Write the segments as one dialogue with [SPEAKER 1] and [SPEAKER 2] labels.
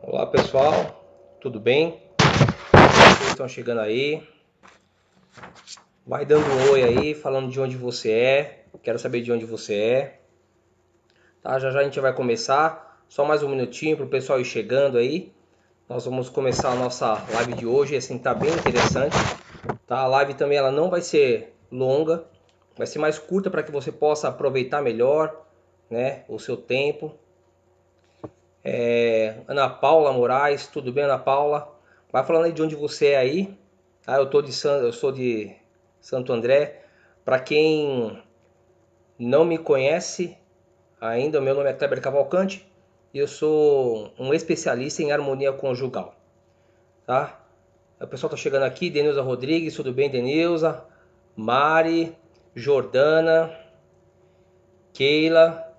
[SPEAKER 1] Olá pessoal, tudo bem? Vocês estão chegando aí? Vai dando um oi aí, falando de onde você é. Quero saber de onde você é. Tá? Já já a gente vai começar. Só mais um minutinho para o pessoal ir chegando aí. Nós vamos começar a nossa live de hoje. Assim, tá bem interessante. Tá? A live também ela não vai ser longa, vai ser mais curta para que você possa aproveitar melhor, né, o seu tempo. Ana Paula Moraes, tudo bem, Ana Paula? Vai falando aí de onde você é aí. Ah, eu sou de Santo André. Para quem não me conhece ainda, o meu nome é Kleber Cavalcante e eu sou um especialista em harmonia conjugal, tá? O pessoal tá chegando aqui, Denilza Rodrigues, tudo bem, Denilza? Mari, Jordana, Keila,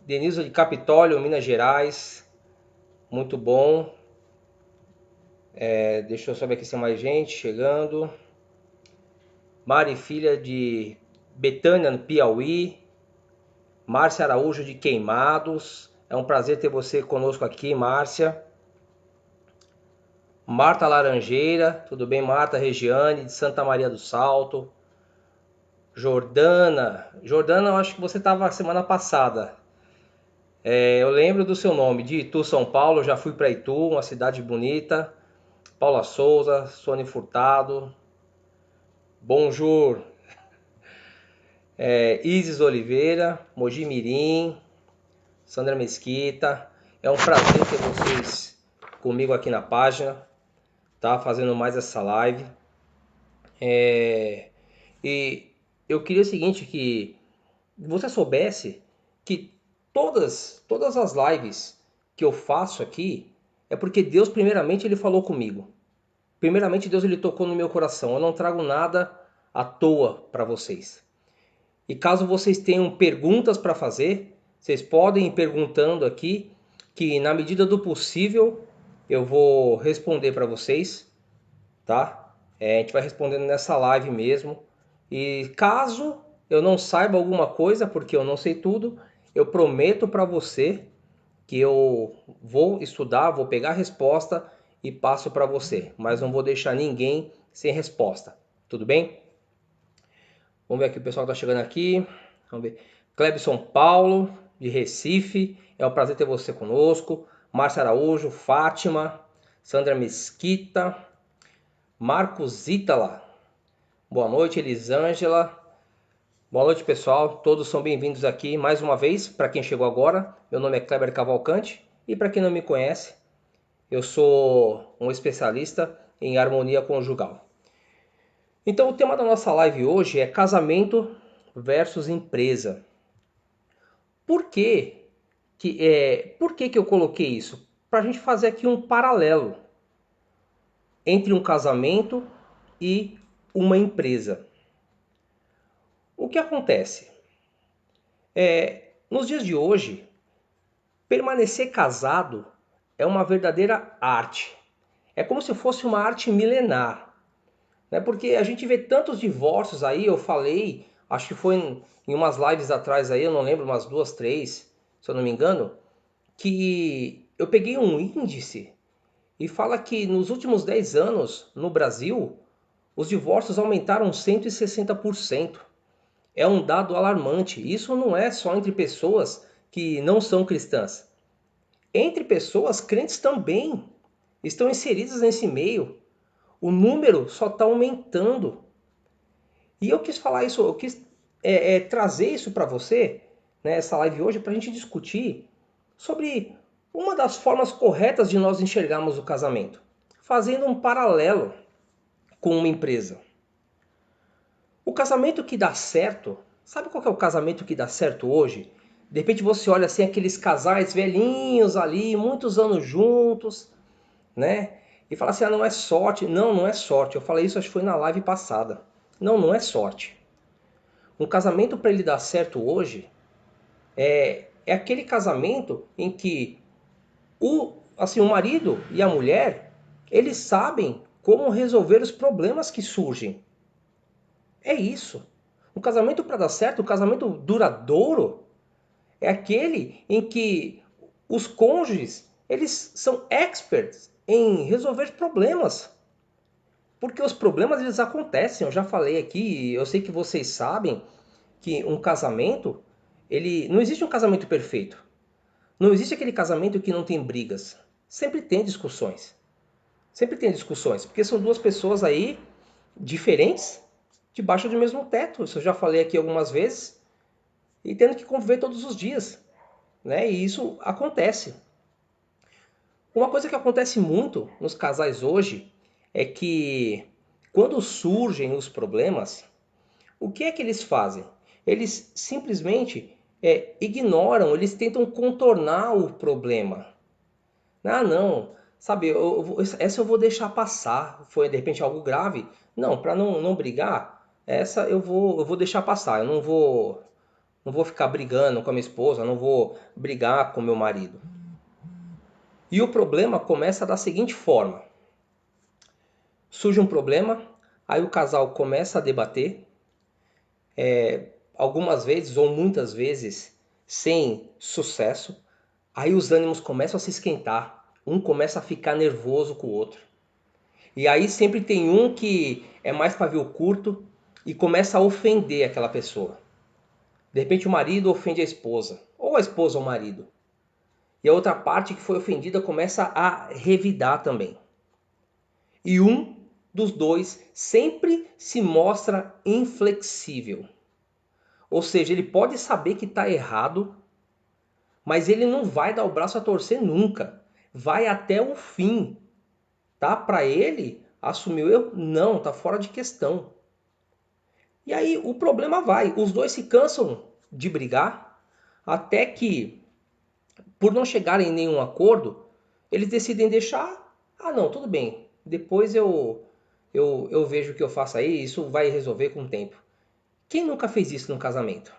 [SPEAKER 1] Denilza de Capitólio, Minas Gerais, muito bom. Deixa eu só ver aqui se tem mais gente chegando. Mari, filha de Betânia, no Piauí. Márcia Araújo de Queimados. É um prazer ter você conosco aqui, Márcia. Marta Laranjeira, tudo bem, Marta? Regiane, de Santa Maria do Salto. Jordana, eu acho que você estava semana passada. Eu lembro do seu nome, de Itu, São Paulo. Já fui para Itu, uma cidade bonita. Paula Souza, Sônia Furtado. Bonjour. Isis Oliveira, Mogi Mirim, Sandra Mesquita. É um prazer ter vocês comigo aqui na página, tá? Fazendo mais essa live. E eu queria o seguinte, que você soubesse que todas as lives que eu faço aqui é porque Deus primeiramente ele falou comigo. Primeiramente Deus ele tocou no meu coração. Eu não trago nada à toa para vocês. E caso vocês tenham perguntas para fazer, vocês podem ir perguntando aqui, que na medida do possível eu vou responder para vocês, tá? A gente vai respondendo nessa live mesmo. E caso eu não saiba alguma coisa, porque eu não sei tudo, eu prometo para você que eu vou estudar, vou pegar a resposta e passo para você. Mas não vou deixar ninguém sem resposta. Tudo bem? Vamos ver aqui o pessoal que está chegando aqui. Vamos ver. Clebson Paulo, de Recife. É um prazer ter você conosco. Márcia Araújo, Fátima, Sandra Mesquita, Marcos Ítala. Boa noite, Elisângela. Boa noite, pessoal. Todos são bem-vindos aqui mais uma vez. Para quem chegou agora, meu nome é Kleber Cavalcante. E para quem não me conhece, eu sou um especialista em harmonia conjugal. Então, o tema da nossa live hoje é casamento versus empresa. Por que eu coloquei isso? Para a gente fazer aqui um paralelo entre um casamento e uma empresa. O que acontece? Nos dias de hoje, permanecer casado é uma verdadeira arte. É como se fosse uma arte milenar, né? Porque a gente vê tantos divórcios aí. Eu falei, acho que foi em umas lives atrás aí, eu não lembro, umas 2, 3, se eu não me engano, que eu peguei um índice e fala que nos últimos 10 anos, no Brasil, os divórcios aumentaram 160%. É um dado alarmante. Isso não é só entre pessoas que não são cristãs. Entre pessoas crentes também estão inseridas nesse meio. O número só está aumentando. E eu quis falar isso, eu quis trazer isso para você, né, essa live hoje, para a gente discutir sobre uma das formas corretas de nós enxergarmos o casamento, fazendo um paralelo com uma empresa. O casamento que dá certo, sabe qual que é o casamento que dá certo hoje? De repente você olha assim aqueles casais velhinhos ali, muitos anos juntos, né? E fala assim, ah, não é sorte. Não, não é sorte. Eu falei isso, acho que foi na live passada. Não, não é sorte. Um casamento para ele dar certo hoje é aquele casamento em que o marido e a mulher, eles sabem como resolver os problemas que surgem. É isso. Um casamento para dar certo, um casamento duradouro, é aquele em que os cônjuges, eles são experts em resolver problemas. Porque os problemas eles acontecem, eu já falei aqui, eu sei que vocês sabem que um casamento, ele não existe um casamento perfeito. Não existe aquele casamento que não tem brigas. Sempre tem discussões. Sempre tem discussões, porque são duas pessoas aí diferentes, debaixo do mesmo teto. Isso eu já falei aqui algumas vezes, e tendo que conviver todos os dias, né? E isso acontece. Uma coisa que acontece muito nos casais hoje é que quando surgem os problemas, o que é que eles fazem? Eles simplesmente ignoram, eles tentam contornar o problema. Ah, não, sabe, essa eu vou deixar passar. Foi de repente algo grave? Não, para não brigar, essa eu vou deixar passar. Eu não vou ficar brigando com a minha esposa, não vou brigar com meu marido. E o problema começa da seguinte forma: surge um problema, aí o casal começa a debater, algumas vezes ou muitas vezes sem sucesso. Aí os ânimos começam a se esquentar, um começa a ficar nervoso com o outro. E aí sempre tem um que é mais pavio curto e começa a ofender aquela pessoa. De repente o marido ofende a esposa, ou a esposa o marido. E a outra parte que foi ofendida começa a revidar também. E um dos dois sempre se mostra inflexível. Ou seja, ele pode saber que está errado, mas ele não vai dar o braço a torcer nunca. Vai até o fim. Tá? Para ele, assumir o erro? Não, tá fora de questão. E aí o problema vai. Os dois se cansam de brigar, até que, por não chegarem em nenhum acordo, eles decidem deixar. Ah, não, tudo bem. Depois eu vejo o que eu faço aí, isso vai resolver com o tempo. Quem nunca fez isso no casamento?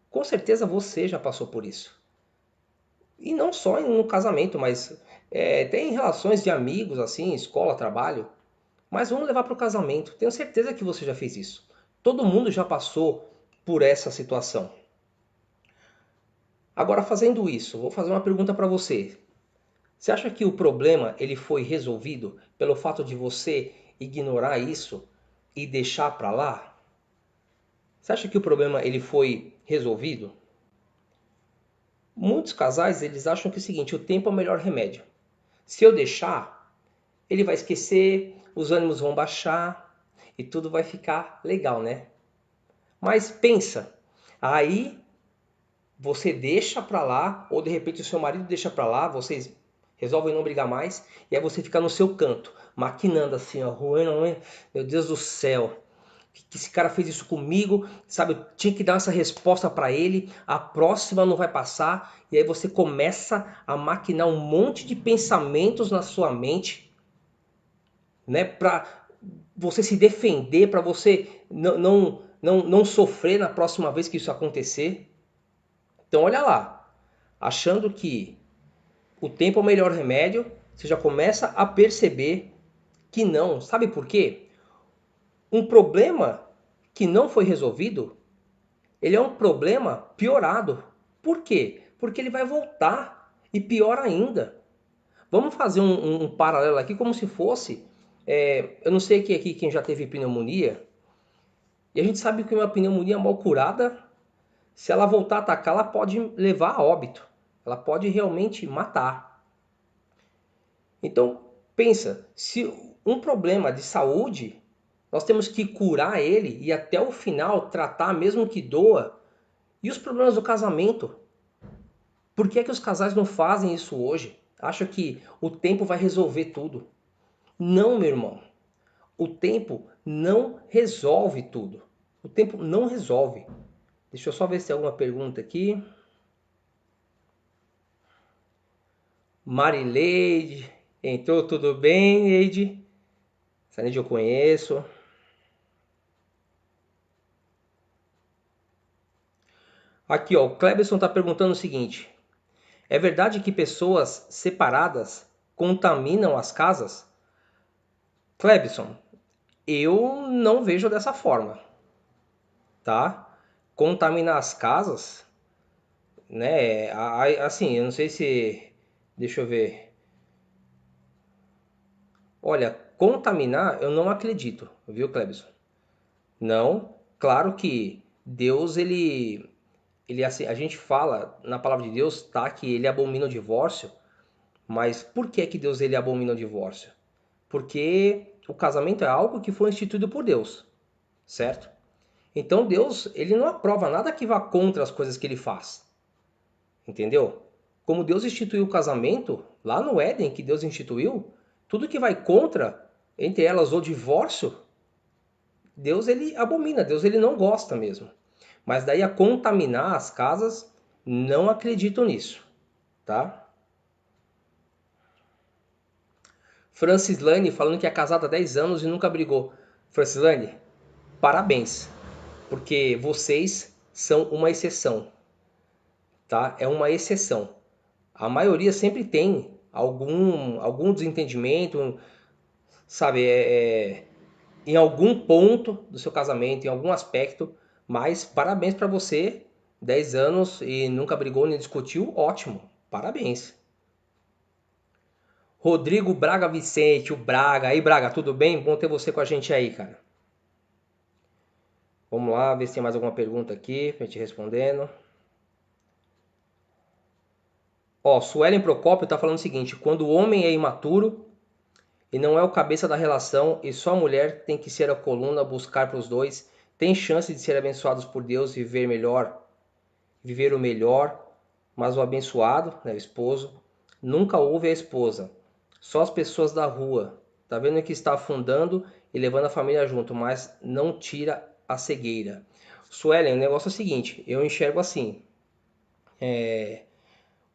[SPEAKER 1] Com certeza você já passou por isso. E não só no casamento, mas tem relações de amigos, assim, escola, trabalho. Mas vamos levar para o casamento. Tenho certeza que você já fez isso. Todo mundo já passou por essa situação. Agora, fazendo isso, vou fazer uma pergunta para você. Você acha que o problema ele foi resolvido pelo fato de você ignorar isso e deixar para lá? Você acha que o problema ele foi resolvido? Muitos casais eles acham que é o seguinte: o tempo é o melhor remédio. Se eu deixar, ele vai esquecer, os ânimos vão baixar e tudo vai ficar legal, né? Mas pensa, aí você deixa pra lá, ou de repente o seu marido deixa pra lá, vocês resolvem não brigar mais, e aí você fica no seu canto, maquinando assim, ó, ruim, meu Deus do céu, que esse cara fez isso comigo, sabe? Eu tinha que dar essa resposta pra ele, a próxima não vai passar, e aí você começa a maquinar um monte de pensamentos na sua mente, né? Pra você se defender, pra você não sofrer na próxima vez que isso acontecer. Então olha lá, achando que o tempo é o melhor remédio, você já começa a perceber que não. Sabe por quê? Um problema que não foi resolvido, ele é um problema piorado. Por quê? Porque ele vai voltar e pior ainda. Vamos fazer um paralelo aqui como se fosse, eu não sei aqui quem já teve pneumonia, e a gente sabe que uma pneumonia mal curada, se ela voltar a atacar, ela pode levar a óbito. Ela pode realmente matar. Então, pensa, se um problema de saúde Nós temos que curar ele e até o final tratar, mesmo que doa. E os problemas do casamento? Por que é que os casais não fazem isso hoje? Acham que o tempo vai resolver tudo. Não, meu irmão. O tempo não resolve tudo. O tempo não resolve. Deixa eu só ver se tem alguma pergunta aqui. Marileide. Entrou tudo bem, Leide? Essa Leide eu conheço. Aqui, ó, o Cleberson está perguntando o seguinte. É verdade que pessoas separadas contaminam as casas? Clebson, eu não vejo dessa forma, tá? Contaminar as casas, né? Assim, eu não sei se. Deixa eu ver. Olha, contaminar eu não acredito, viu, Clebson? Não. Claro que Deus, ele assim, a gente fala na palavra de Deus, tá? Que ele abomina o divórcio, mas por que que Deus ele abomina o divórcio? Porque o casamento é algo que foi instituído por Deus, certo? Então Deus, ele não aprova nada que vá contra as coisas que ele faz. Entendeu? Como Deus instituiu o casamento, lá no Éden que Deus instituiu, tudo que vai contra, entre elas o divórcio, Deus ele abomina, Deus ele não gosta mesmo. Mas daí a contaminar as casas, não acredito nisso, tá? Francislane falando que é casada há 10 anos e nunca brigou. Francislane, parabéns, porque vocês são uma exceção, tá? É uma exceção. A maioria sempre tem algum desentendimento, sabe, em algum ponto do seu casamento, em algum aspecto, mas parabéns para você, 10 anos e nunca brigou nem discutiu, ótimo, parabéns. Rodrigo Braga Vicente, o Braga. Aí, Braga, tudo bem? Bom ter você com a gente aí, cara. Vamos lá, ver se tem mais alguma pergunta aqui pra gente respondendo. Ó, Suelen Procópio tá falando o seguinte: quando o homem é imaturo e não é o cabeça da relação e só a mulher tem que ser a coluna, buscar para os dois, tem chance de ser abençoados por Deus e viver melhor, viver o melhor, mas o abençoado, né, o esposo, nunca ouve a esposa, só as pessoas da rua. Tá vendo que está afundando e levando a família junto, mas não tira a cegueira. Suelen, o negócio é o seguinte, eu enxergo assim,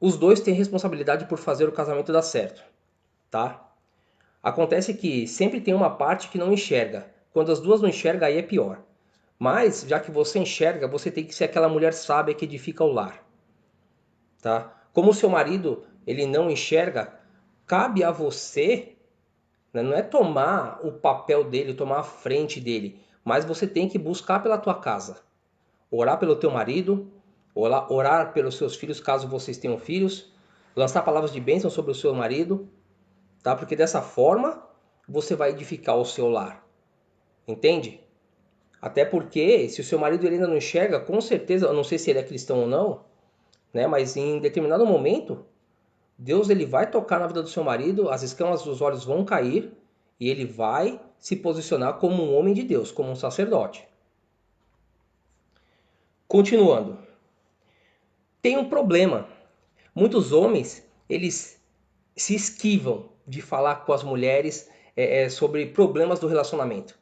[SPEAKER 1] os dois têm responsabilidade por fazer o casamento dar certo, tá? Acontece que sempre tem uma parte que não enxerga. Quando as duas não enxergam, aí é pior. Mas, já que você enxerga, você tem que ser aquela mulher sábia que edifica o lar, tá? Como o seu marido, ele não enxerga, cabe a você, né, não é tomar o papel dele, tomar a frente dele, mas você tem que buscar pela tua casa. Orar pelo teu marido, orar pelos seus filhos, caso vocês tenham filhos, lançar palavras de bênção sobre o seu marido, tá? Porque dessa forma você vai edificar o seu lar, entende? Até porque se o seu marido ele ainda não enxerga, com certeza, eu não sei se ele é cristão ou não, né? Mas em determinado momento, Deus ele vai tocar na vida do seu marido, as escamas dos olhos vão cair e ele vai se posicionar como um homem de Deus, como um sacerdote. Continuando, tem um problema. Muitos homens eles se esquivam de falar com as mulheres sobre problemas do relacionamento.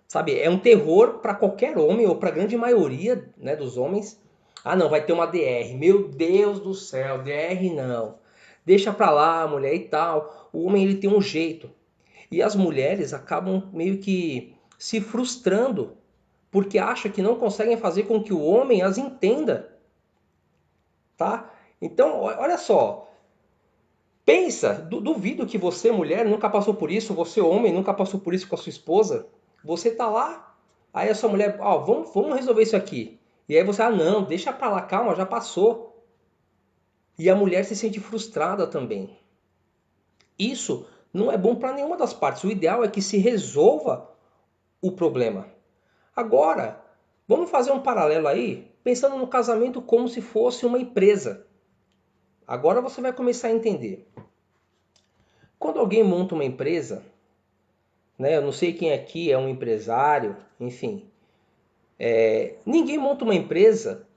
[SPEAKER 1] Sabe, é um terror para qualquer homem ou para a grande maioria, né, dos homens. Ah, não, vai ter uma DR. Meu Deus do céu, DR não. Deixa pra lá, mulher e tal. O homem ele tem um jeito. E as mulheres acabam meio que se frustrando porque acham que não conseguem fazer com que o homem as entenda, tá? Então, olha só, pensa, duvido que você, mulher, nunca passou por isso, você, homem, nunca passou por isso com a sua esposa. Você tá lá, aí a sua mulher, ó, vamos resolver isso aqui. E aí você, ah, não, deixa pra lá, calma, já passou. E a mulher se sente frustrada também. Isso não é bom para nenhuma das partes. O ideal é que se resolva o problema. Agora, vamos fazer um paralelo aí, pensando no casamento como se fosse uma empresa. Agora você vai começar a entender. Quando alguém monta uma empresa, né? Eu não sei quem aqui é um empresário, enfim. Ninguém monta uma empresa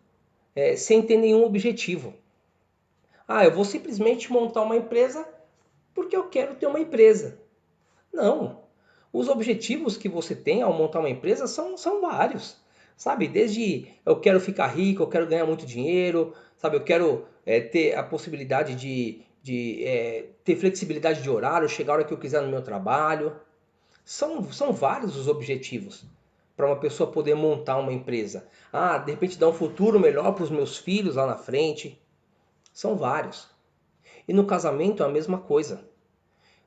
[SPEAKER 1] sem ter nenhum objetivo. Ah, eu vou simplesmente montar uma empresa porque eu quero ter uma empresa. Não. Os objetivos que você tem ao montar uma empresa são vários. Sabe? Desde eu quero ficar rico, eu quero ganhar muito dinheiro, sabe? Eu quero ter a possibilidade de ter flexibilidade de horário, chegar a hora que eu quiser no meu trabalho. São vários os objetivos para uma pessoa poder montar uma empresa. Ah, de repente dar um futuro melhor para os meus filhos lá na frente. São vários. E no casamento é a mesma coisa.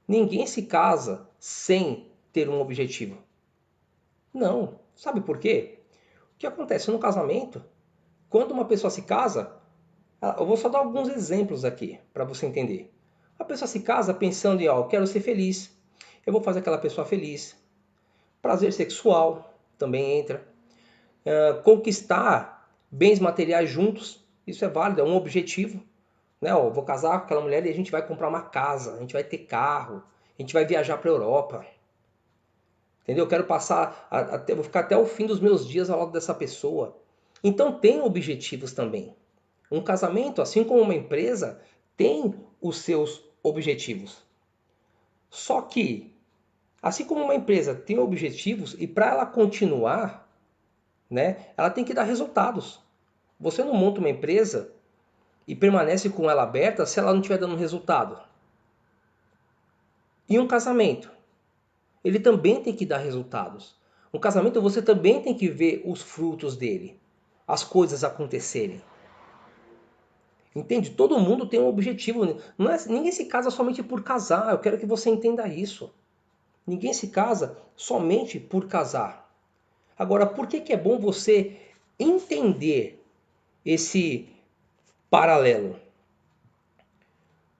[SPEAKER 1] Ninguém se casa sem ter um objetivo. Não. Sabe por quê? O que acontece no casamento? Quando uma pessoa se casa, eu vou só dar alguns exemplos aqui para você entender. A pessoa se casa pensando em, ó, eu quero ser feliz, eu vou fazer aquela pessoa feliz. Prazer sexual também entra. Conquistar bens materiais juntos, isso é válido, é um objetivo. Né? Ó, vou casar com aquela mulher e a gente vai comprar uma casa, a gente vai ter carro, a gente vai viajar para a Europa. Entendeu? Eu quero passar, vou ficar até o fim dos meus dias ao lado dessa pessoa. Então tem objetivos também. Um casamento, assim como uma empresa, tem os seus objetivos. Só que, assim como uma empresa tem objetivos, e para ela continuar, né, ela tem que dar resultados. Você não monta uma empresa e permanece com ela aberta se ela não estiver dando resultado. E um casamento? Ele também tem que dar resultados. Um casamento você também tem que ver os frutos dele, as coisas acontecerem. Entende? Todo mundo tem um objetivo. Ninguém se casa somente por casar. Eu quero que você entenda isso. Ninguém se casa somente por casar. Agora, por que é bom você entender esse paralelo?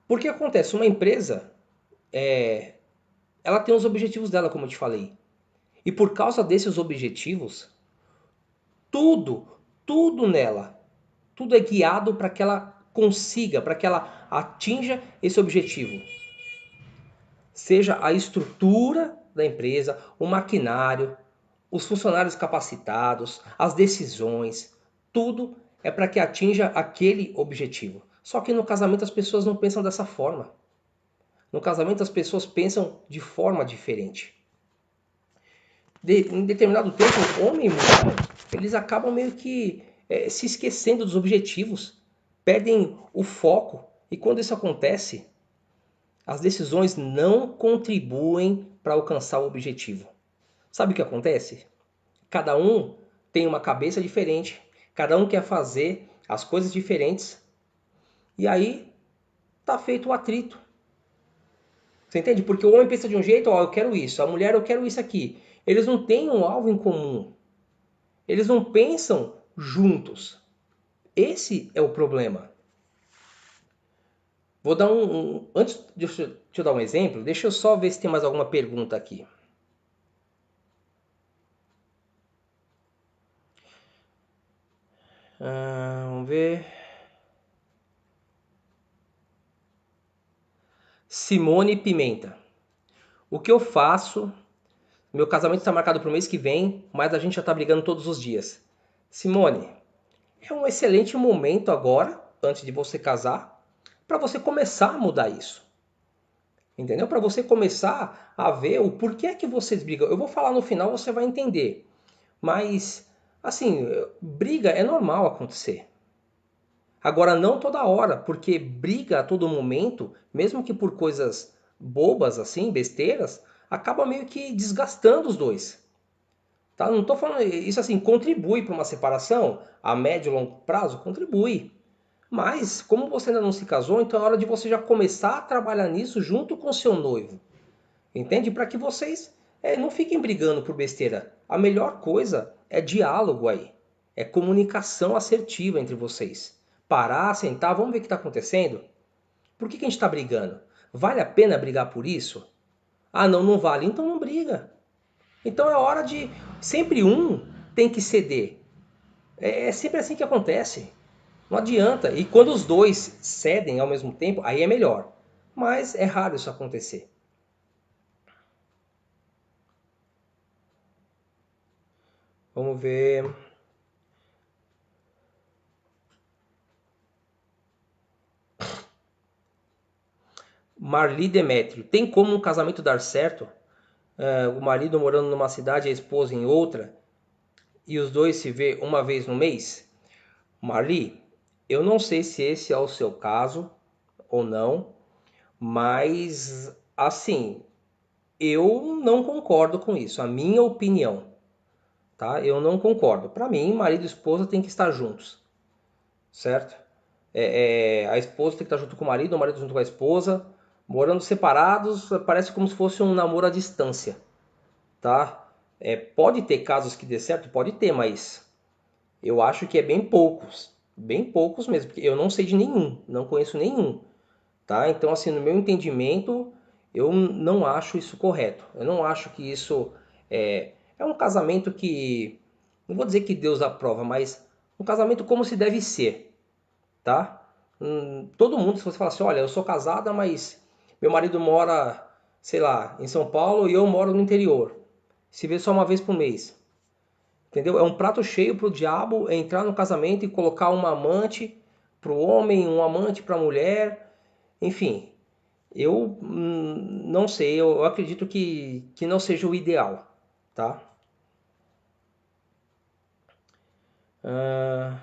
[SPEAKER 1] Porque acontece, uma empresa, ela tem os objetivos dela, como eu te falei. E por causa desses objetivos, tudo, tudo nela, tudo é guiado para que ela consiga, para que ela atinja esse objetivo. Seja a estrutura da empresa, o maquinário, os funcionários capacitados, as decisões, tudo é para que atinja aquele objetivo. Só que no casamento as pessoas não pensam dessa forma. No casamento as pessoas pensam de forma diferente. Em determinado tempo, homem e mulher, eles acabam meio que se esquecendo dos objetivos, perdem o foco. E quando isso acontece, as decisões não contribuem para alcançar o objetivo. Sabe o que acontece? Cada um tem uma cabeça diferente, cada um quer fazer as coisas diferentes, e aí tá feito o atrito. Você entende? Porque o homem pensa de um jeito, ó, eu quero isso, a mulher, eu quero isso aqui. Eles não têm um alvo em comum. Eles não pensam juntos. Esse é o problema. Vou dar antes de eu dar um exemplo, deixa eu só ver se tem mais alguma pergunta aqui. Vamos ver. Simone Pimenta. O que eu faço? Meu casamento está marcado para o mês que vem, mas a gente já está brigando todos os dias. Simone, é um excelente momento agora, antes de você casar, para você começar a mudar isso. Entendeu? Para você começar a ver o porquê que vocês brigam. Eu vou falar no final, você vai entender. Mas, assim, briga é normal acontecer. Agora, não toda hora, porque briga a todo momento, mesmo que por coisas bobas, assim, besteiras, acaba meio que desgastando os dois. Tá? Não estou falando isso assim, contribui para uma separação a médio e longo prazo, contribui. Mas, como você ainda não se casou, então é hora de você já começar a trabalhar nisso junto com seu noivo. Entende? Para que vocês não fiquem brigando por besteira. A melhor coisa é diálogo aí. É comunicação assertiva entre vocês. Parar, sentar, vamos ver o que está acontecendo? Por que a gente está brigando? Vale a pena brigar por isso? Ah, não, não vale. Então não briga. Então é hora de... Sempre um tem que ceder. É sempre assim que acontece. Não adianta. E quando os dois cedem ao mesmo tempo, aí é melhor. Mas é raro isso acontecer. Vamos ver. Marli Demétrio. Tem como um casamento dar certo? O marido morando numa cidade e a esposa em outra, e os dois se vê uma vez no mês? Marli, eu não sei se esse é o seu caso ou não, mas assim, eu não concordo com isso. A minha opinião, tá? Eu não concordo. Para mim, marido e esposa têm que estar juntos, certo? A esposa tem que estar junto com o marido junto com a esposa, morando separados, parece como se fosse um namoro à distância, tá? Pode ter casos que dê certo, pode ter, mas eu acho que é bem poucos mesmo, porque eu não sei de nenhum, não conheço nenhum, tá? Então, assim, no meu entendimento, eu não acho isso correto. Eu não acho que isso é um casamento que, não vou dizer que Deus aprova, mas um casamento como se deve ser, tá? Todo mundo, se você falar assim, olha, eu sou casada, mas meu marido mora, sei lá, em São Paulo e eu moro no interior. Se vê só uma vez por mês. Entendeu? É um prato cheio para o diabo entrar no casamento e colocar uma amante para o homem, um amante para a mulher. Enfim, eu não sei, eu acredito que não seja o ideal, tá? Ah,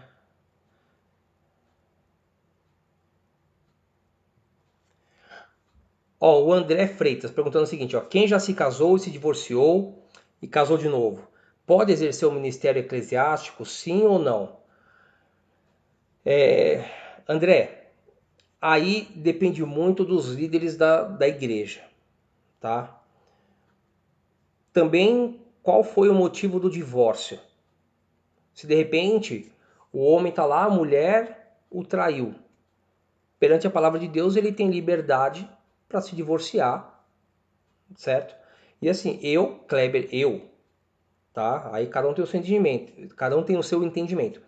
[SPEAKER 1] ó, o André Freitas perguntando o seguinte, ó, quem já se casou e se divorciou e casou de novo, pode exercer o ministério eclesiástico, sim ou não? André, aí depende muito dos líderes da igreja, tá? Também, qual foi o motivo do divórcio? Se de repente o homem está lá, a mulher o traiu. Perante a palavra de Deus, ele tem liberdade para se divorciar, certo? E assim, Kleber, tá? Aí cada um tem o seu entendimento, cada um tem o seu entendimento.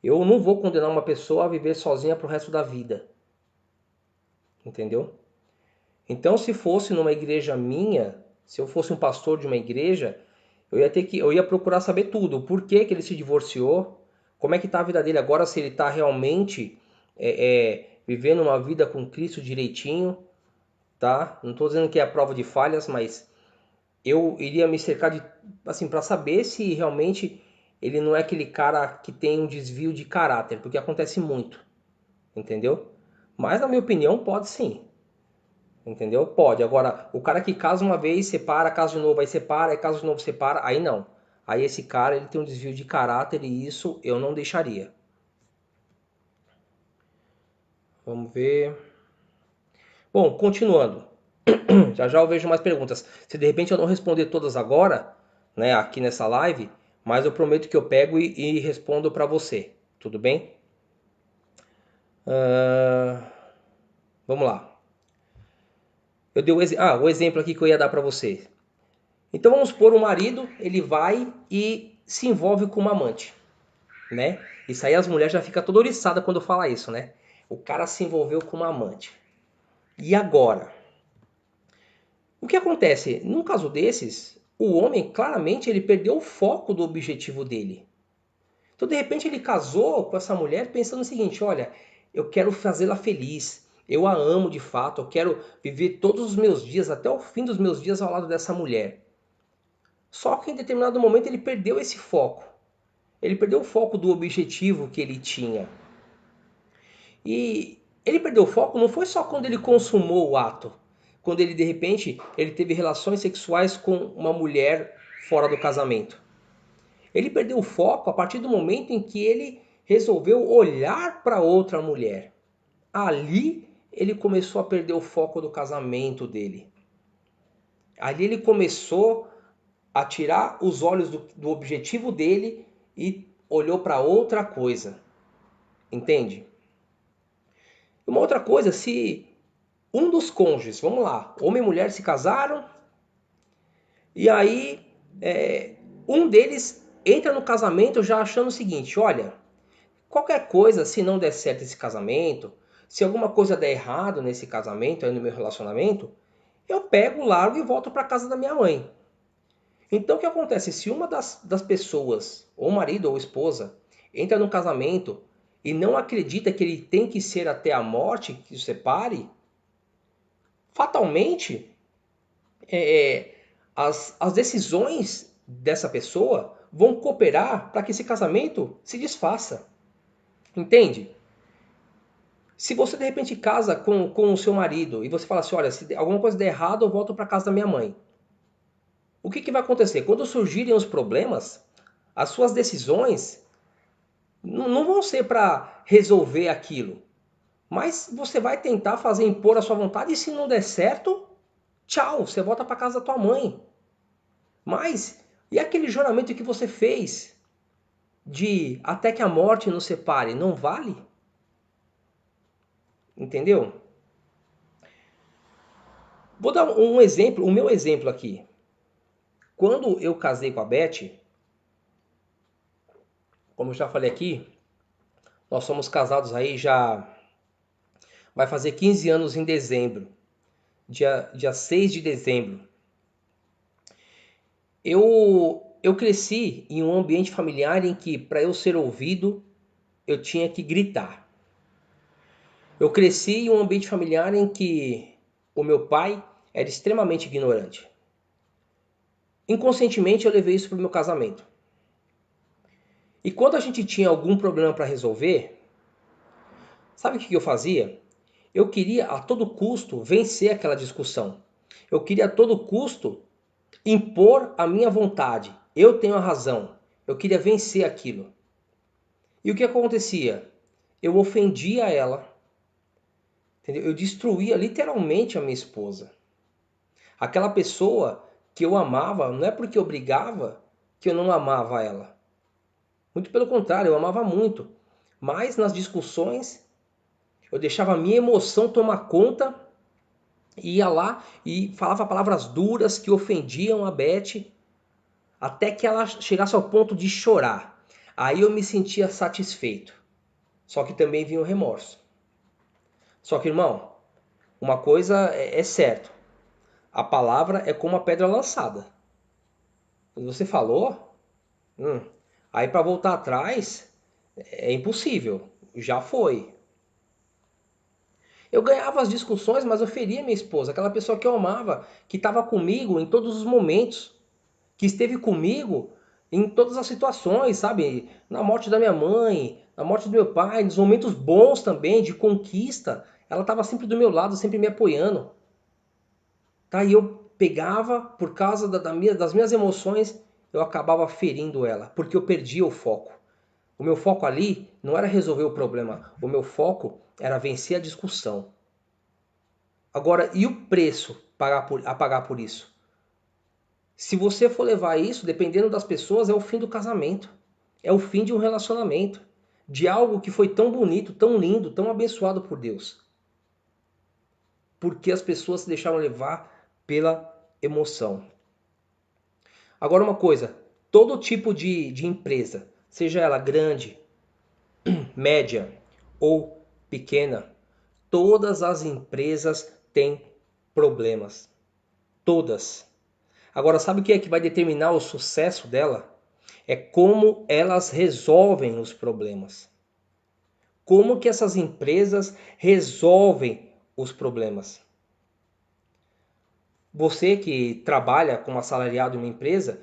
[SPEAKER 1] Eu não vou condenar uma pessoa a viver sozinha pro resto da vida, entendeu? Então, se fosse numa igreja minha, se eu fosse um pastor de uma igreja, eu ia procurar saber tudo, por que que ele se divorciou, como é que tá a vida dele agora, se ele está realmente vivendo uma vida com Cristo direitinho, tá? Não estou dizendo que é a prova de falhas, mas eu iria me cercar de, assim, para saber se realmente ele não é aquele cara que tem um desvio de caráter, porque acontece muito, entendeu? Mas na minha opinião pode sim. Entendeu? Pode. Agora, o cara que casa uma vez, separa, casa de novo, aí separa, aí casa de novo, separa, aí não. Aí esse cara, ele tem um desvio de caráter e isso eu não deixaria. Vamos ver. Bom, continuando. Já já eu vejo mais perguntas. Se de repente eu não responder todas agora, né, aqui nessa live, mas eu prometo que eu pego e respondo para você. Tudo bem? Ah, vamos lá. Eu dei o exemplo aqui que eu ia dar para você. Então vamos supor o marido, ele vai e se envolve com uma amante, né? Isso aí as mulheres já ficam toda oriçada quando fala isso, né? O cara se envolveu com uma amante. E agora? O que acontece? Num caso desses, o homem claramente ele perdeu o foco do objetivo dele. Então, de repente, ele casou com essa mulher pensando o seguinte: olha, eu quero fazê-la feliz, eu a amo de fato, eu quero viver todos os meus dias, até o fim dos meus dias, ao lado dessa mulher. Só que em determinado momento ele perdeu esse foco. Ele perdeu o foco do objetivo que ele tinha. E ele perdeu o foco não foi só quando ele consumou o ato, quando ele de repente ele teve relações sexuais com uma mulher fora do casamento. Ele perdeu o foco a partir do momento em que ele resolveu olhar para outra mulher. Ali ele começou a perder o foco do casamento dele. Ali ele começou a tirar os olhos do objetivo dele e olhou para outra coisa. Entende? Uma outra coisa, se um dos cônjuges, vamos lá, homem e mulher se casaram, e aí um deles entra no casamento já achando o seguinte: olha, qualquer coisa, se não der certo esse casamento, se alguma coisa der errado nesse casamento, aí no meu relacionamento, eu pego, largo e volto para casa da minha mãe. Então o que acontece? Se uma das pessoas, ou marido ou esposa, entra no casamento e não acredita que ele tem que ser até a morte que o separe, fatalmente as decisões dessa pessoa vão cooperar para que esse casamento se desfaça. Entende? Se você de repente casa com o seu marido e você fala assim, olha, se alguma coisa der errado, eu volto para casa da minha mãe. O que vai acontecer? Quando surgirem os problemas, as suas decisões não vão ser para resolver aquilo, mas você vai tentar fazer impor a sua vontade e se não der certo, tchau, você volta para casa da tua mãe. Mas e aquele juramento que você fez de até que a morte nos separe, não vale? Entendeu? Vou dar um exemplo, o meu exemplo aqui. Quando eu casei com a Beth, como eu já falei aqui, nós somos casados aí já vai fazer 15 anos em dezembro, dia 6 de dezembro. Eu cresci em um ambiente familiar em que, para eu ser ouvido, eu tinha que gritar. Eu cresci em um ambiente familiar em que o meu pai era extremamente ignorante. Inconscientemente eu levei isso para o meu casamento. E quando a gente tinha algum problema para resolver, sabe o que eu fazia? Eu queria a todo custo vencer aquela discussão. Eu queria a todo custo impor a minha vontade. Eu tenho a razão. Eu queria vencer aquilo. E o que acontecia? Eu ofendia ela. Entendeu? Eu destruía literalmente a minha esposa. Aquela pessoa que eu amava, não é porque eu brigava que eu não amava ela. Muito pelo contrário, eu amava muito. Mas nas discussões, eu deixava a minha emoção tomar conta e ia lá e falava palavras duras que ofendiam a Beth, até que ela chegasse ao ponto de chorar. Aí eu me sentia satisfeito. Só que também vinha o remorso. Só que, irmão, uma coisa é certa. A palavra é como a pedra lançada. Quando você falou, aí para voltar atrás é impossível. Já foi. Eu ganhava as discussões, mas eu feria minha esposa, aquela pessoa que eu amava, que estava comigo em todos os momentos, que esteve comigo em todas as situações, sabe? Na morte da minha mãe, na morte do meu pai, nos momentos bons também, de conquista. Ela estava sempre do meu lado, sempre me apoiando. Tá? E eu pegava, por causa das minhas emoções, eu acabava ferindo ela, porque eu perdia o foco. O meu foco ali não era resolver o problema, o meu foco era vencer a discussão. Agora, e o preço a pagar por isso? Se você for levar isso, dependendo das pessoas, é o fim do casamento. É o fim de um relacionamento. De algo que foi tão bonito, tão lindo, tão abençoado por Deus. Porque as pessoas se deixaram levar pela emoção. Agora uma coisa, todo tipo de empresa, seja ela grande, média ou pequena, todas as empresas têm problemas. Todas. Agora, sabe o que é que vai determinar o sucesso dela? É como elas resolvem os problemas. Como que essas empresas resolvem os problemas? Você que trabalha como assalariado em uma empresa,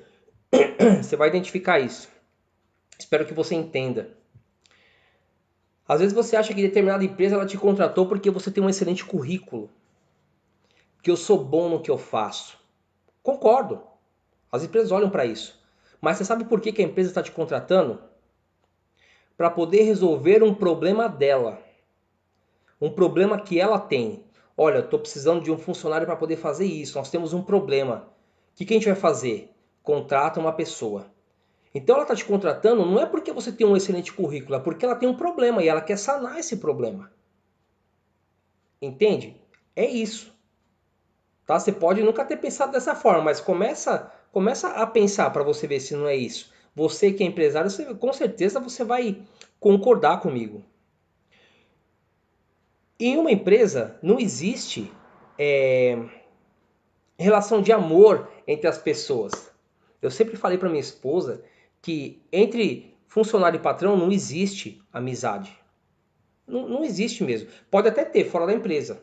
[SPEAKER 1] você vai identificar isso. Espero que você entenda. Às vezes você acha que determinada empresa ela te contratou porque você tem um excelente currículo, que eu sou bom no que eu faço. Concordo. As empresas olham para isso. Mas você sabe por que a empresa está te contratando? Para poder resolver um problema dela. Um problema que ela tem. Olha, eu estou precisando de um funcionário para poder fazer isso. Nós temos um problema. O que a gente vai fazer? Contrata uma pessoa. Então ela está te contratando não é porque você tem um excelente currículo, é porque ela tem um problema e ela quer sanar esse problema. Entende? É isso. Tá? Você pode nunca ter pensado dessa forma, mas começa a pensar para você ver se não é isso. Você que é empresário, com certeza você vai concordar comigo. Em uma empresa não existe relação de amor entre as pessoas. Eu sempre falei para minha esposa que entre funcionário e patrão não existe amizade. Não, não existe mesmo. Pode até ter fora da empresa,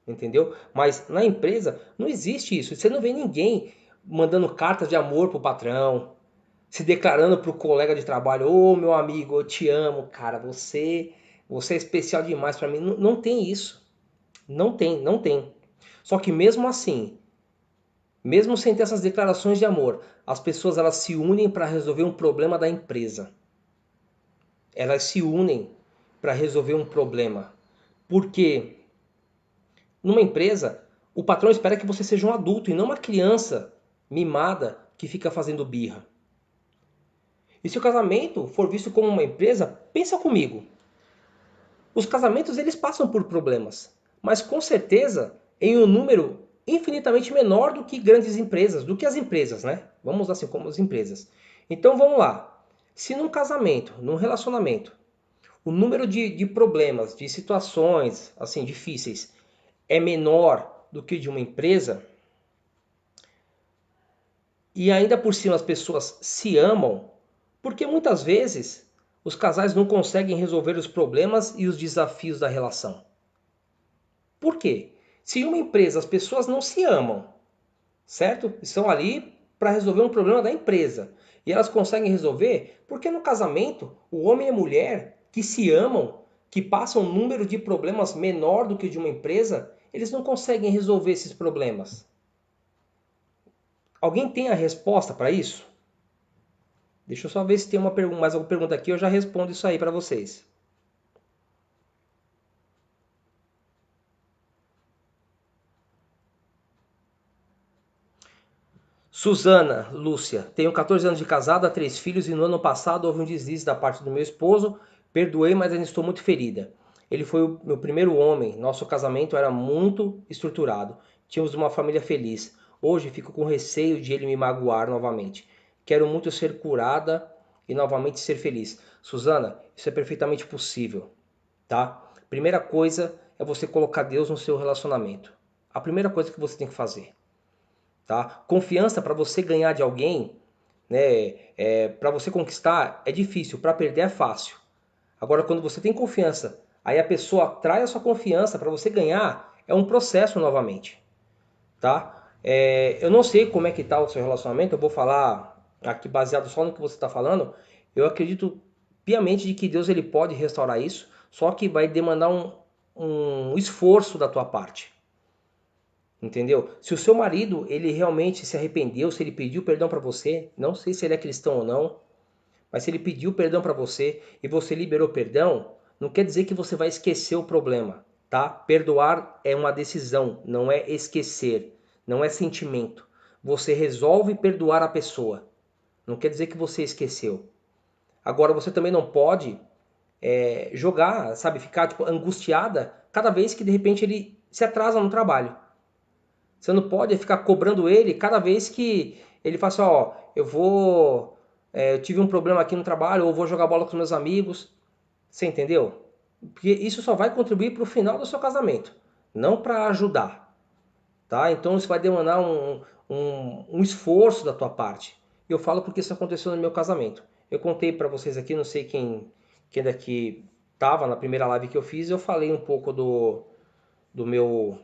[SPEAKER 1] entendeu? Mas na empresa não existe isso. Você não vê ninguém mandando cartas de amor pro patrão, se declarando pro colega de trabalho, ô meu amigo, eu te amo, cara, você é especial demais para mim. Não, não tem isso. Não tem, não tem. Só que mesmo assim, mesmo sem ter essas declarações de amor, as pessoas elas se unem para resolver um problema da empresa. Elas se unem para resolver um problema. Porque numa empresa, o patrão espera que você seja um adulto e não uma criança mimada que fica fazendo birra. E se o casamento for visto como uma empresa, pensa comigo. Os casamentos eles passam por problemas, mas com certeza em um número infinitamente menor do que grandes empresas, do que as empresas, né? Vamos assim como as empresas. Então vamos lá. Se num casamento, num relacionamento, o número de problemas, de situações assim difíceis é menor do que de uma empresa, e ainda por cima as pessoas se amam, porque muitas vezes os casais não conseguem resolver os problemas e os desafios da relação. Por quê? Se em uma empresa as pessoas não se amam, certo? Estão ali para resolver um problema da empresa. E elas conseguem resolver porque no casamento, o homem e a mulher que se amam, que passam um número de problemas menor do que o de uma empresa, eles não conseguem resolver esses problemas. Alguém tem a resposta para isso? Deixa eu só ver se tem mais alguma pergunta aqui, eu já respondo isso aí para vocês. Suzana Lúcia, tenho 14 anos de casada, 3 filhos e no ano passado houve um deslize da parte do meu esposo. Perdoei, mas ainda estou muito ferida. Ele foi o meu primeiro homem, nosso casamento era muito estruturado. Tínhamos uma família feliz. Hoje fico com receio de ele me magoar novamente. Quero muito ser curada e novamente ser feliz. Suzana, isso é perfeitamente possível, tá? Primeira coisa é você colocar Deus no seu relacionamento. A primeira coisa que você tem que fazer. Tá? Confiança para você ganhar de alguém, né, para você conquistar é difícil, para perder é fácil. Agora, quando você tem confiança, aí a pessoa atrai a sua confiança para você ganhar, é um processo novamente. Tá? Eu não sei como é que está o seu relacionamento, eu vou falar aqui baseado só no que você está falando. Eu acredito piamente de que Deus ele pode restaurar isso, só que vai demandar um esforço da tua parte. Entendeu? Se o seu marido, ele realmente se arrependeu, se ele pediu perdão para você, não sei se ele é cristão ou não, mas se ele pediu perdão para você e você liberou perdão, não quer dizer que você vai esquecer o problema, tá? Perdoar é uma decisão, não é esquecer, não é sentimento. Você resolve perdoar a pessoa, não quer dizer que você esqueceu. Agora você também não pode jogar, sabe, ficar tipo, angustiada cada vez que de repente ele se atrasa no trabalho. Você não pode ficar cobrando ele cada vez que ele fala assim, ó, eu tive um problema aqui no trabalho, ou vou jogar bola com os meus amigos. Você entendeu? Porque isso só vai contribuir para o final do seu casamento, não para ajudar, tá? Então isso vai demandar um esforço da tua parte. Eu falo porque isso aconteceu no meu casamento. Eu contei para vocês aqui, não sei quem daqui estava na primeira live que eu fiz, eu falei um pouco do meu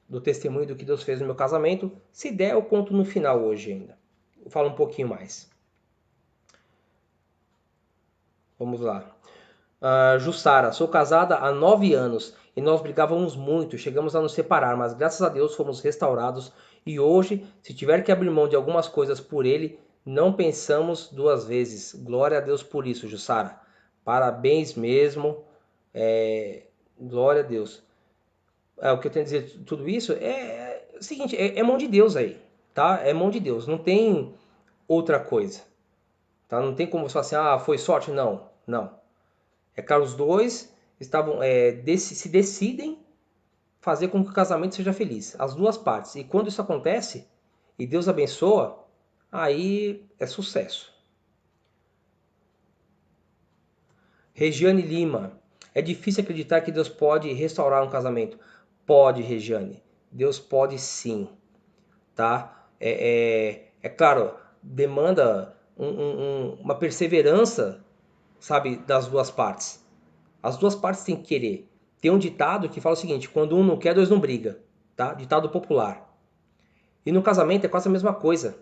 [SPEAKER 1] do testemunho do que Deus fez no meu casamento. Se der, eu conto no final hoje ainda. Eu falo um pouquinho mais. Vamos lá. Jussara, sou casada há 9 anos e nós brigávamos muito, chegamos a nos separar, mas graças a Deus fomos restaurados e hoje, se tiver que abrir mão de algumas coisas por ele, não pensamos duas vezes. Glória a Deus por isso, Jussara. Parabéns mesmo. Glória a Deus. O que eu tenho a dizer de tudo isso é o seguinte, é mão de Deus aí, tá? É mão de Deus, não tem outra coisa, tá? Não tem como você falar assim, foi sorte, não, não. É claro, os dois estavam, se decidem fazer com que o casamento seja feliz, as duas partes. E quando isso acontece, e Deus abençoa, aí é sucesso. Regiane Lima, é difícil acreditar que Deus pode restaurar um casamento. Pode, Regiane, Deus pode sim. Tá? É claro, demanda uma perseverança, sabe, das duas partes. As duas partes têm que querer. Tem um ditado que fala o seguinte: quando um não quer, dois não briga, tá? Ditado popular. E no casamento é quase a mesma coisa.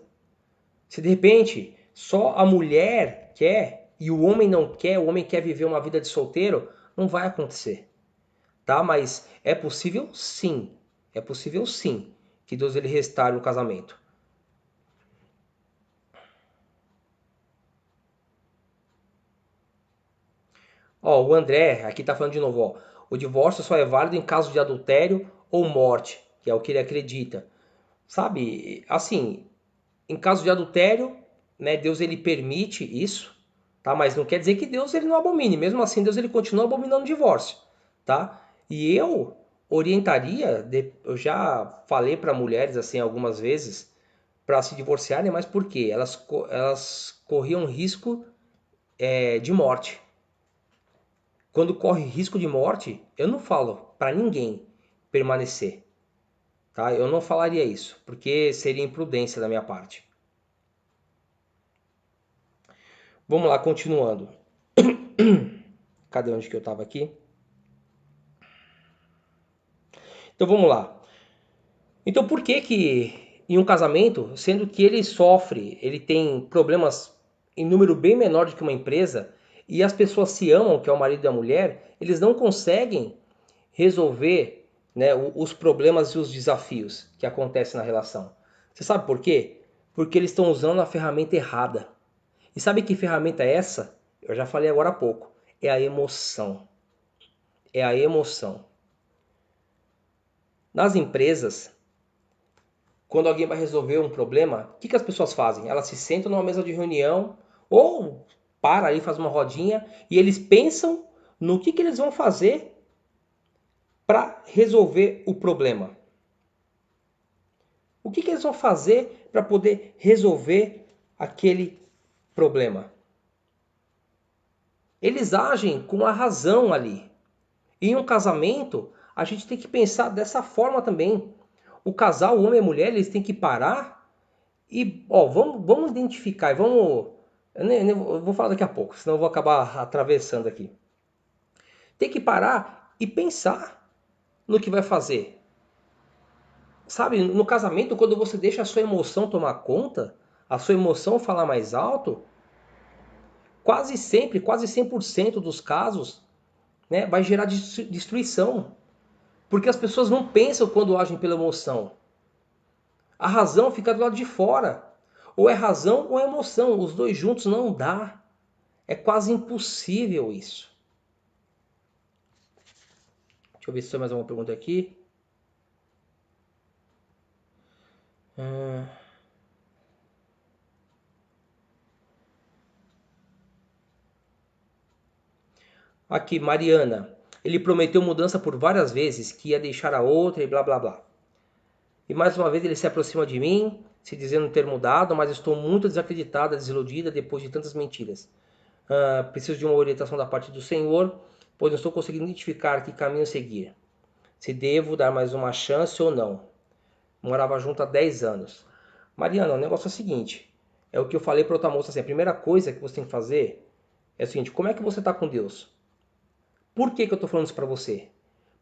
[SPEAKER 1] Se de repente só a mulher quer e o homem não quer, o homem quer viver uma vida de solteiro, não vai acontecer, tá? Mas é possível sim. É possível sim que Deus ele restaure o casamento. Ó, o André aqui tá falando de novo, ó. O divórcio só é válido em caso de adultério ou morte, que é o que ele acredita. Sabe? Assim, em caso de adultério, né, Deus ele permite isso, tá? Mas não quer dizer que Deus ele não abomine. Mesmo assim, Deus ele continua abominando o divórcio, tá? E eu orientaria, eu já falei para mulheres assim algumas vezes para se divorciarem, mas por quê? Elas corriam risco de morte. Quando corre risco de morte, eu não falo para ninguém permanecer, tá? Eu não falaria isso, porque seria imprudência da minha parte. Vamos lá, continuando. Cadê onde que eu estava aqui? Então vamos lá. Então por que que em um casamento, sendo que ele sofre, ele tem problemas em número bem menor do que uma empresa, e as pessoas se amam, que é o marido e a mulher, eles não conseguem resolver, né, os problemas e os desafios que acontecem na relação. Você sabe por quê? Porque eles estão usando a ferramenta errada. E sabe que ferramenta é essa? Eu já falei agora há pouco. É a emoção. É a emoção. Nas empresas, quando alguém vai resolver um problema, o que que as pessoas fazem? Elas se sentam numa mesa de reunião ou para ali, faz uma rodinha e eles pensam no que eles vão fazer para resolver o problema. O que eles vão fazer para poder resolver aquele problema? Eles agem com a razão ali. E em um casamento, a gente tem que pensar dessa forma também. O casal, o homem e a mulher, eles têm que parar e, ó, vamos identificar, e vamos. Eu vou falar daqui a pouco, senão eu vou acabar atravessando aqui. Tem que parar e pensar no que vai fazer. Sabe, no casamento, quando você deixa a sua emoção tomar conta, a sua emoção falar mais alto, quase sempre, quase 100% dos casos, né, vai gerar destruição. Porque as pessoas não pensam quando agem pela emoção. A razão fica do lado de fora. Ou é razão ou é emoção. Os dois juntos não dá. É quase impossível isso. Deixa eu ver se tem mais alguma pergunta aqui. Aqui, Mariana. Ele prometeu mudança por várias vezes, que ia deixar a outra e blá blá blá. E mais uma vez ele se aproxima de mim, se dizendo ter mudado, mas estou muito desacreditada, desiludida depois de tantas mentiras. Preciso de uma orientação da parte do Senhor, pois não estou conseguindo identificar que caminho seguir. Se devo dar mais uma chance ou não. Morava junto há 10 anos. Mariana, o negócio é o seguinte. É o que eu falei para outra moça assim. A primeira coisa que você tem que fazer é o seguinte. Como é que você está com Deus? Por que eu estou falando isso para você?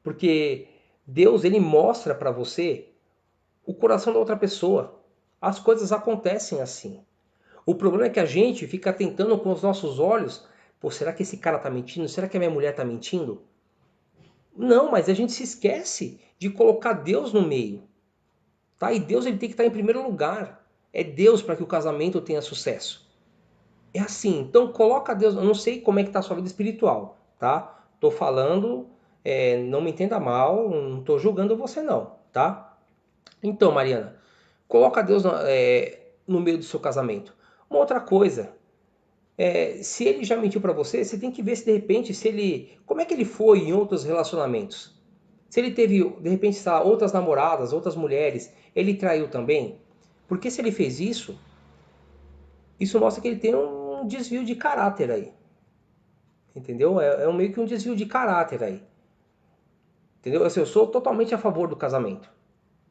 [SPEAKER 1] Porque Deus, ele mostra para você o coração da outra pessoa. As coisas acontecem assim. O problema é que a gente fica tentando com os nossos olhos. Pô, será que esse cara está mentindo? Será que a minha mulher está mentindo? Não, mas a gente se esquece de colocar Deus no meio. Tá? E Deus ele tem que estar em primeiro lugar. É Deus para que o casamento tenha sucesso. É assim, então coloca Deus. Eu não sei como é que está a sua vida espiritual, tá? Tô falando, não me entenda mal, não tô julgando você não, tá? Então, Mariana, coloca Deus no meio do seu casamento. Uma outra coisa, se ele já mentiu para você, você tem que ver se de repente, como é que ele foi em outros relacionamentos. Se ele teve, de repente, sei lá, outras namoradas, outras mulheres, ele traiu também? Porque se ele fez isso, isso mostra que ele tem um desvio de caráter aí. Entendeu? Meio que um desvio de caráter aí. Entendeu? Assim, eu sou totalmente a favor do casamento.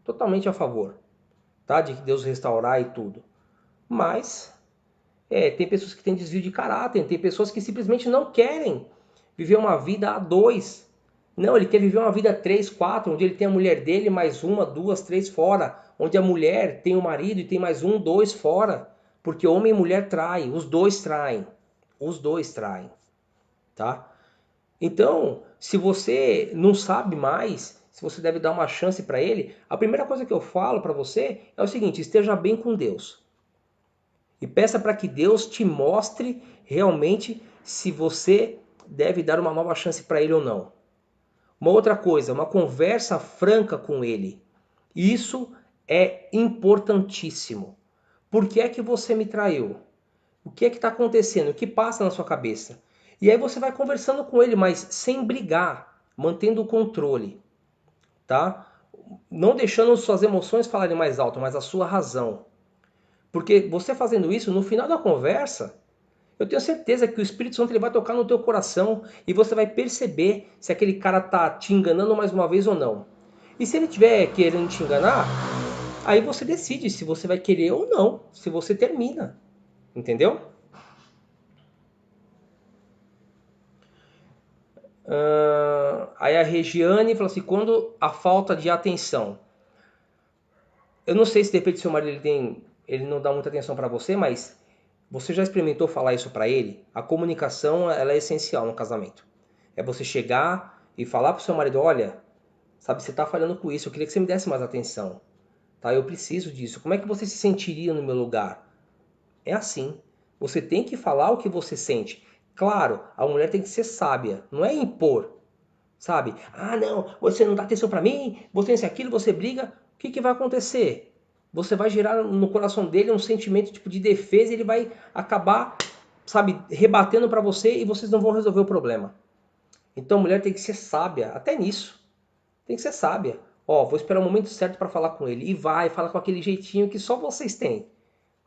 [SPEAKER 1] Totalmente a favor. Tá? De Deus restaurar e tudo. Mas tem pessoas que têm desvio de caráter, tem pessoas que simplesmente não querem viver uma vida a dois. Não, ele quer viver uma vida 3, 4, onde ele tem a mulher dele, mais uma, duas, três fora. Onde a mulher tem o marido e tem mais um, dois fora. Porque homem e mulher traem, os dois traem. Os dois traem, tá? Então, se você não sabe mais, se você deve dar uma chance para ele, a primeira coisa que eu falo para você é o seguinte: esteja bem com Deus. E peça para que Deus te mostre realmente se você deve dar uma nova chance para ele ou não. Uma outra coisa, uma conversa franca com ele. Isso é importantíssimo. Por que é que você me traiu? O que é que está acontecendo? O que passa na sua cabeça? E aí você vai conversando com ele, mas sem brigar, mantendo o controle, tá? Não deixando suas emoções falarem mais alto, mas a sua razão. Porque você fazendo isso, no final da conversa, eu tenho certeza que o Espírito Santo ele vai tocar no teu coração e você vai perceber se aquele cara tá te enganando mais uma vez ou não. E se ele estiver querendo te enganar, aí você decide se você vai querer ou não, se você termina. Entendeu? Aí a Regiane falou assim, quando a falta de atenção. Eu não sei se de repente seu marido ele não dá muita atenção para você, mas você já experimentou falar isso para ele? A comunicação ela é essencial no casamento. É você chegar e falar pro seu marido, olha, sabe, você tá falhando com isso, eu queria que você me desse mais atenção. Tá? Eu preciso disso. Como é que você se sentiria no meu lugar? É assim. Você tem que falar o que você sente. Claro, a mulher tem que ser sábia, não é impor, sabe? Ah, não, você não dá atenção pra mim, você isso e aquilo, você briga. O que que vai acontecer? Você vai gerar no coração dele um sentimento tipo de defesa e ele vai acabar, sabe, rebatendo pra você e vocês não vão resolver o problema. Então a mulher tem que ser sábia, até nisso. Tem que ser sábia. Ó, vou esperar o momento certo pra falar com ele. E vai, fala com aquele jeitinho que só vocês têm.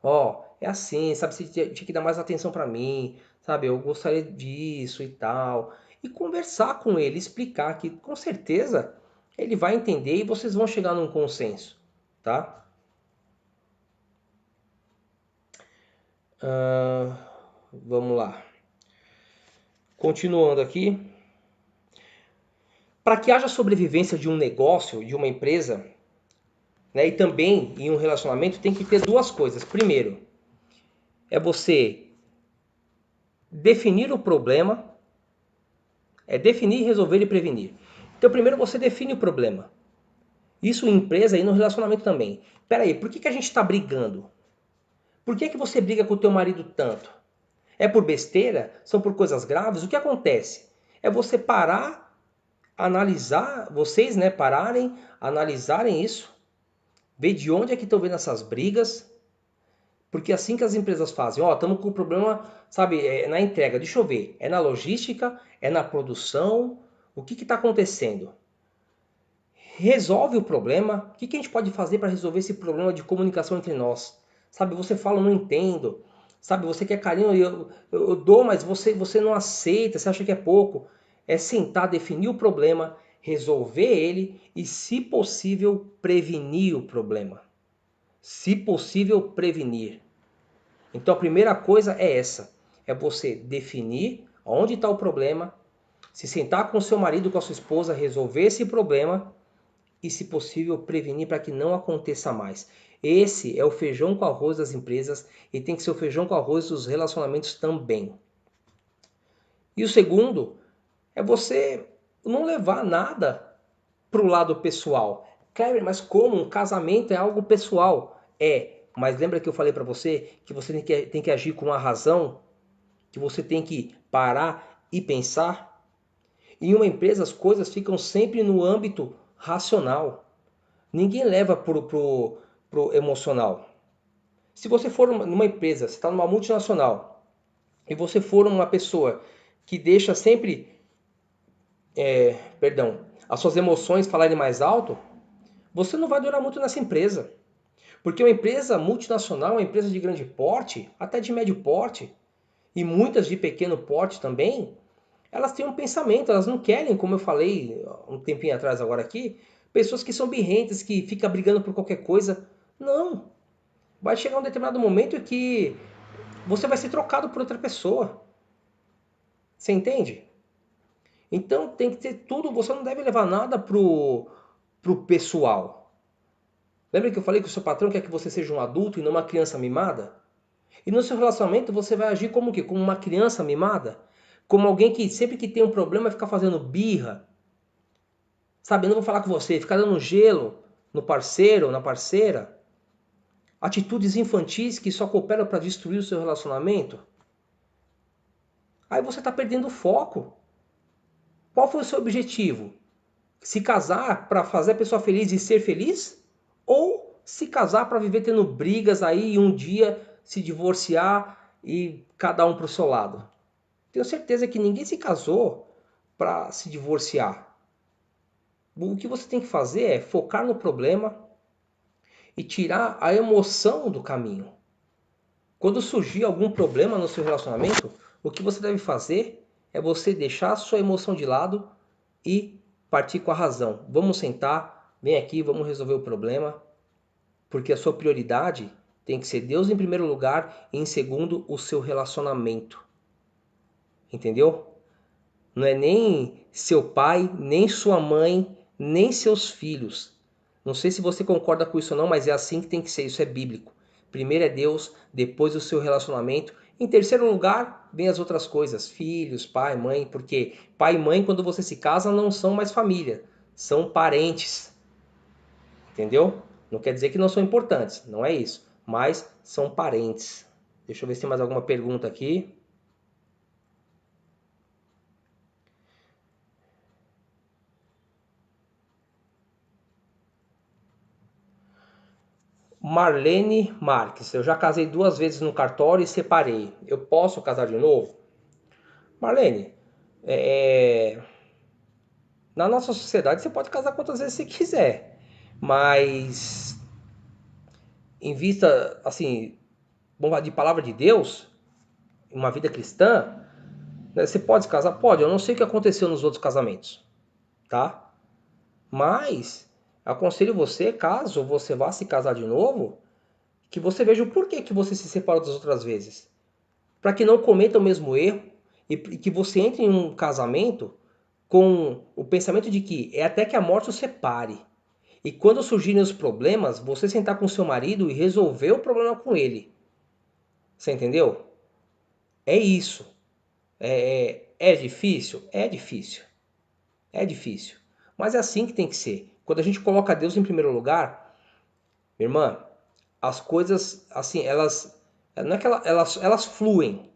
[SPEAKER 1] Ó, é assim, sabe? Você tinha que dar mais atenção pra mim, sabe? Eu gostaria disso e tal. E conversar com ele, explicar que com certeza ele vai entender e vocês vão chegar num consenso, tá? Vamos lá. Continuando aqui. Para que haja sobrevivência de um negócio, de uma empresa, né, e também em um relacionamento, tem que ter duas coisas. Primeiro, é você definir o problema, definir, resolver e prevenir. Então, primeiro você define o problema. Isso em empresa e no relacionamento também. Pera aí, por que a gente está brigando? Por que você briga com o teu marido tanto? É por besteira? São por coisas graves? O que acontece? É você parar, analisar, vocês, né, pararem, analisarem isso, ver de onde é que estão vendo essas brigas, porque é assim que as empresas fazem. Ó, estamos com o problema, sabe, na entrega. Deixa eu ver, é na logística, é na produção, o que está acontecendo? Resolve o problema. O que a gente pode fazer para resolver esse problema de comunicação entre nós? Sabe, você fala, eu não entendo. Sabe, você quer carinho, eu dou, mas você não aceita, você acha que é pouco. É sentar, definir o problema, resolver ele e, se possível, prevenir o problema. Se possível, prevenir. Então a primeira coisa é essa. É você definir onde está o problema, se sentar com o seu marido, com a sua esposa, resolver esse problema e, se possível, prevenir para que não aconteça mais. Esse é o feijão com arroz das empresas e tem que ser o feijão com arroz dos relacionamentos também. E o segundo é você não levar nada para o lado pessoal. Kleber, mas como? Um casamento é algo pessoal. É, mas lembra que eu falei para você que você tem que agir com a razão? Que você tem que parar e pensar? Em uma empresa as coisas ficam sempre no âmbito racional. Ninguém leva pro emocional. Se você for numa empresa, você está numa multinacional, e você for uma pessoa que deixa sempre, as suas emoções falarem mais alto, você não vai durar muito nessa empresa. Porque uma empresa multinacional, uma empresa de grande porte, até de médio porte, e muitas de pequeno porte também, elas têm um pensamento, elas não querem, como eu falei um tempinho atrás agora aqui, pessoas que são birrentas, que ficam brigando por qualquer coisa. Não. vai chegar um determinado momento que você vai ser trocado por outra pessoa. Você entende? Então tem que ter tudo, você não deve levar nada pro pessoal. Lembra que eu falei que o seu patrão quer que você seja um adulto e não uma criança mimada? E no seu relacionamento você vai agir como o quê? Como uma criança mimada? Como alguém que sempre que tem um problema fica fazendo birra, sabe? Eu não vou falar com você, ficar dando gelo no parceiro ou na parceira. Atitudes infantis que só cooperam para destruir o seu relacionamento. Aí você está perdendo o foco. Qual foi o seu objetivo? Se casar para fazer a pessoa feliz e ser feliz? Ou se casar para viver tendo brigas aí e um dia se divorciar e cada um para o seu lado? Tenho certeza que ninguém se casou para se divorciar. O que você tem que fazer é focar no problema e tirar a emoção do caminho. Quando surgir algum problema no seu relacionamento, o que você deve fazer é você deixar a sua emoção de lado e partir com a razão. Vamos sentar, vem aqui, vamos resolver o problema, porque a sua prioridade tem que ser Deus em primeiro lugar e em segundo o seu relacionamento. Entendeu? Não é nem seu pai, nem sua mãe, nem seus filhos. Não sei se você concorda com isso ou não, mas é assim que tem que ser, isso é bíblico. Primeiro é Deus, depois o seu relacionamento. Em terceiro lugar, vem as outras coisas, filhos, pai, mãe, porque pai e mãe, quando você se casa, não são mais família, são parentes, entendeu? Não quer dizer que não são importantes, não é isso, mas são parentes. Deixa eu ver se tem mais alguma pergunta aqui. Marlene Marques, eu já casei 2 vezes no cartório e separei. Eu posso casar de novo? Marlene, é, na nossa sociedade você pode casar quantas vezes você quiser, mas em vista, assim, de palavra de Deus, uma vida cristã, né, você pode se casar? Pode, eu não sei o que aconteceu nos outros casamentos, tá? Mas aconselho você, caso você vá se casar de novo, que você veja o porquê que você se separou das outras vezes. Para que não cometa o mesmo erro e que você entre em um casamento com o pensamento de que é até que a morte o separe. E quando surgirem os problemas, você sentar com seu marido e resolver o problema com ele. Você entendeu? É isso. É difícil? É difícil. É difícil. Mas é assim que tem que ser. Quando a gente coloca Deus em primeiro lugar, minha irmã, as coisas, assim, elas, não é que elas fluem,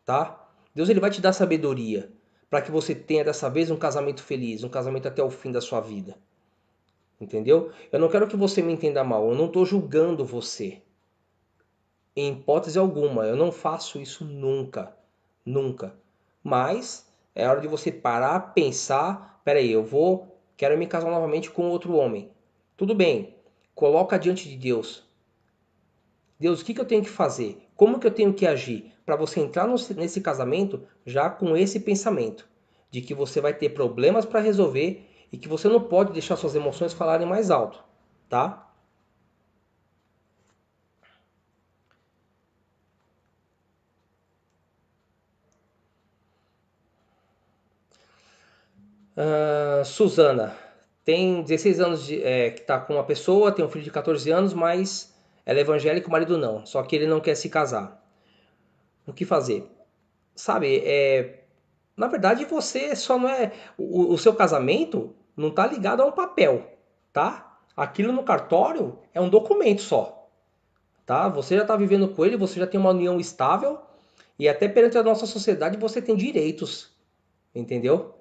[SPEAKER 1] tá? Deus ele vai te dar sabedoria para que você tenha dessa vez um casamento feliz, um casamento até o fim da sua vida. Entendeu? Eu não quero que você me entenda mal, eu não estou julgando você. Em hipótese alguma, eu não faço isso nunca, nunca. Mas é hora de você parar, pensar, peraí, quero me casar novamente com outro homem. Tudo bem, coloca diante de Deus. Deus, o que eu tenho que fazer? Como que eu tenho que agir? Para você entrar nesse casamento já com esse pensamento de que você vai ter problemas para resolver e que você não pode deixar suas emoções falarem mais alto, tá? Suzana, tem 16 anos que está com uma pessoa, tem um filho de 14 anos, mas ela é evangélica e o marido não. Só que ele não quer se casar. O que fazer? Sabe, na verdade você só não é. O seu casamento não está ligado a um papel, tá? Aquilo no cartório é um documento só, tá? Você já está vivendo com ele, você já tem uma união estável e até perante a nossa sociedade você tem direitos, entendeu?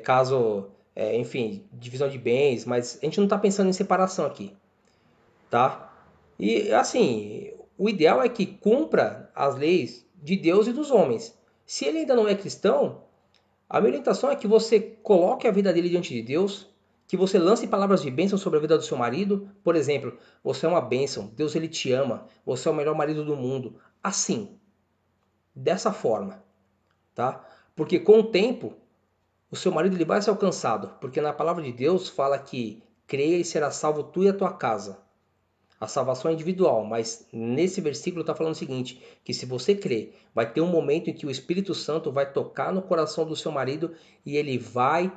[SPEAKER 1] Caso, enfim, divisão de bens, mas a gente não está pensando em separação aqui, tá? E assim, o ideal é que cumpra as leis de Deus e dos homens. Se ele ainda não é cristão, a minha orientação é que você coloque a vida dele diante de Deus, que você lance palavras de bênção sobre a vida do seu marido. Por exemplo, você é uma bênção, Deus ele te ama, você é o melhor marido do mundo. Assim, dessa forma, tá? Porque com o tempo o seu marido ele vai ser alcançado, porque na palavra de Deus fala que creia e será salvo tu e a tua casa. A salvação é individual, mas nesse versículo está falando o seguinte, que se você crer, vai ter um momento em que o Espírito Santo vai tocar no coração do seu marido e ele vai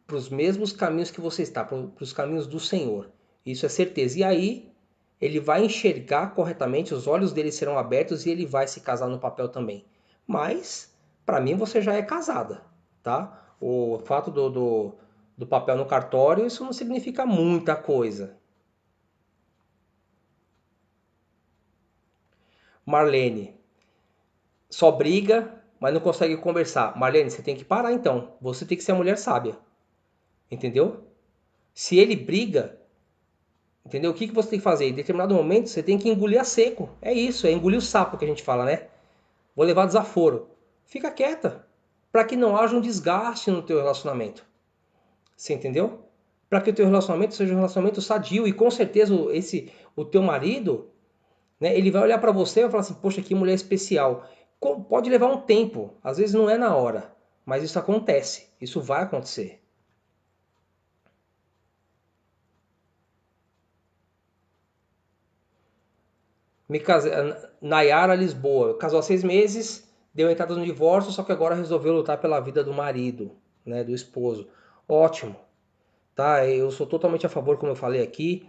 [SPEAKER 1] para os mesmos caminhos que você está, para os caminhos do Senhor. Isso é certeza. E aí ele vai enxergar corretamente, os olhos dele serão abertos e ele vai se casar no papel também. Mas, para mim, você já é casada, tá? O fato do papel no cartório, isso não significa muita coisa. Marlene, só briga, mas não consegue conversar. Marlene, você tem que parar então. Você tem que ser a mulher sábia. Entendeu? Se ele briga, entendeu? O que você tem que fazer? Em determinado momento, você tem que engolir a seco. É isso, é engolir o sapo que a gente fala, né? Vou levar desaforo. Fica quieta, para que não haja um desgaste no teu relacionamento. Você entendeu? Para que o teu relacionamento seja um relacionamento sadio e com certeza o teu marido, né, ele vai olhar para você e vai falar assim: "Poxa, que mulher especial". Pode levar um tempo, às vezes não é na hora, mas isso acontece, isso vai acontecer. Me casei, Nayara Lisboa, casou há 6 meses, deu entrada no divórcio, só que agora resolveu lutar pela vida do marido, né, do esposo. Ótimo, tá? Eu sou totalmente a favor, como eu falei aqui.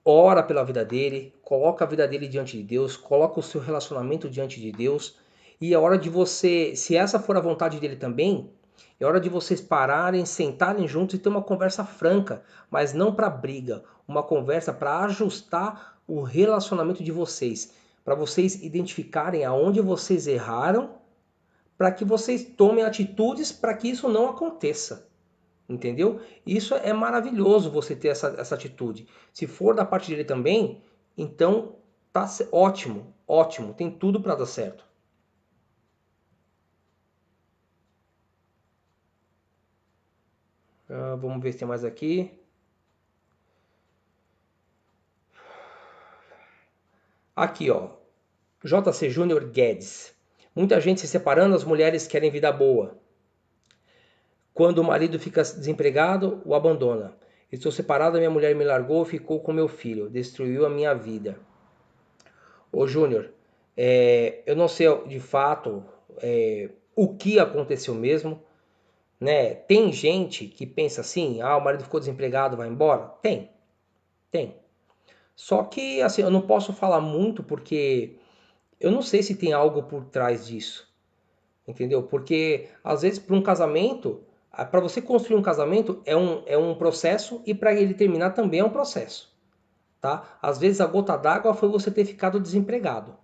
[SPEAKER 1] Ora pela vida dele, coloca a vida dele diante de Deus, coloca o seu relacionamento diante de Deus. E é hora de você, se essa for a vontade dele também, é hora de vocês pararem, sentarem juntos e ter uma conversa franca, mas não para briga, uma conversa para ajustar o relacionamento de vocês, para vocês identificarem aonde vocês erraram, para que vocês tomem atitudes para que isso não aconteça. Entendeu? Isso é maravilhoso você ter essa atitude. Se for da parte dele também, então tá ótimo, ótimo, tem tudo para dar certo. Vamos ver se tem mais aqui. Aqui, ó. JC Júnior Guedes. Muita gente se separando, as mulheres querem vida boa. Quando o marido fica desempregado, o abandona. Estou separado, minha mulher me largou, ficou com meu filho, destruiu a minha vida. Ô Júnior, eu não sei de fato o que aconteceu mesmo, né? Tem gente que pensa assim, o marido ficou desempregado, vai embora? Tem, tem. Só que assim, eu não posso falar muito porque eu não sei se tem algo por trás disso, entendeu? Porque às vezes para um casamento, para você construir um casamento é um processo e para ele terminar também é um processo, tá? Às vezes a gota d'água foi você ter ficado desempregado,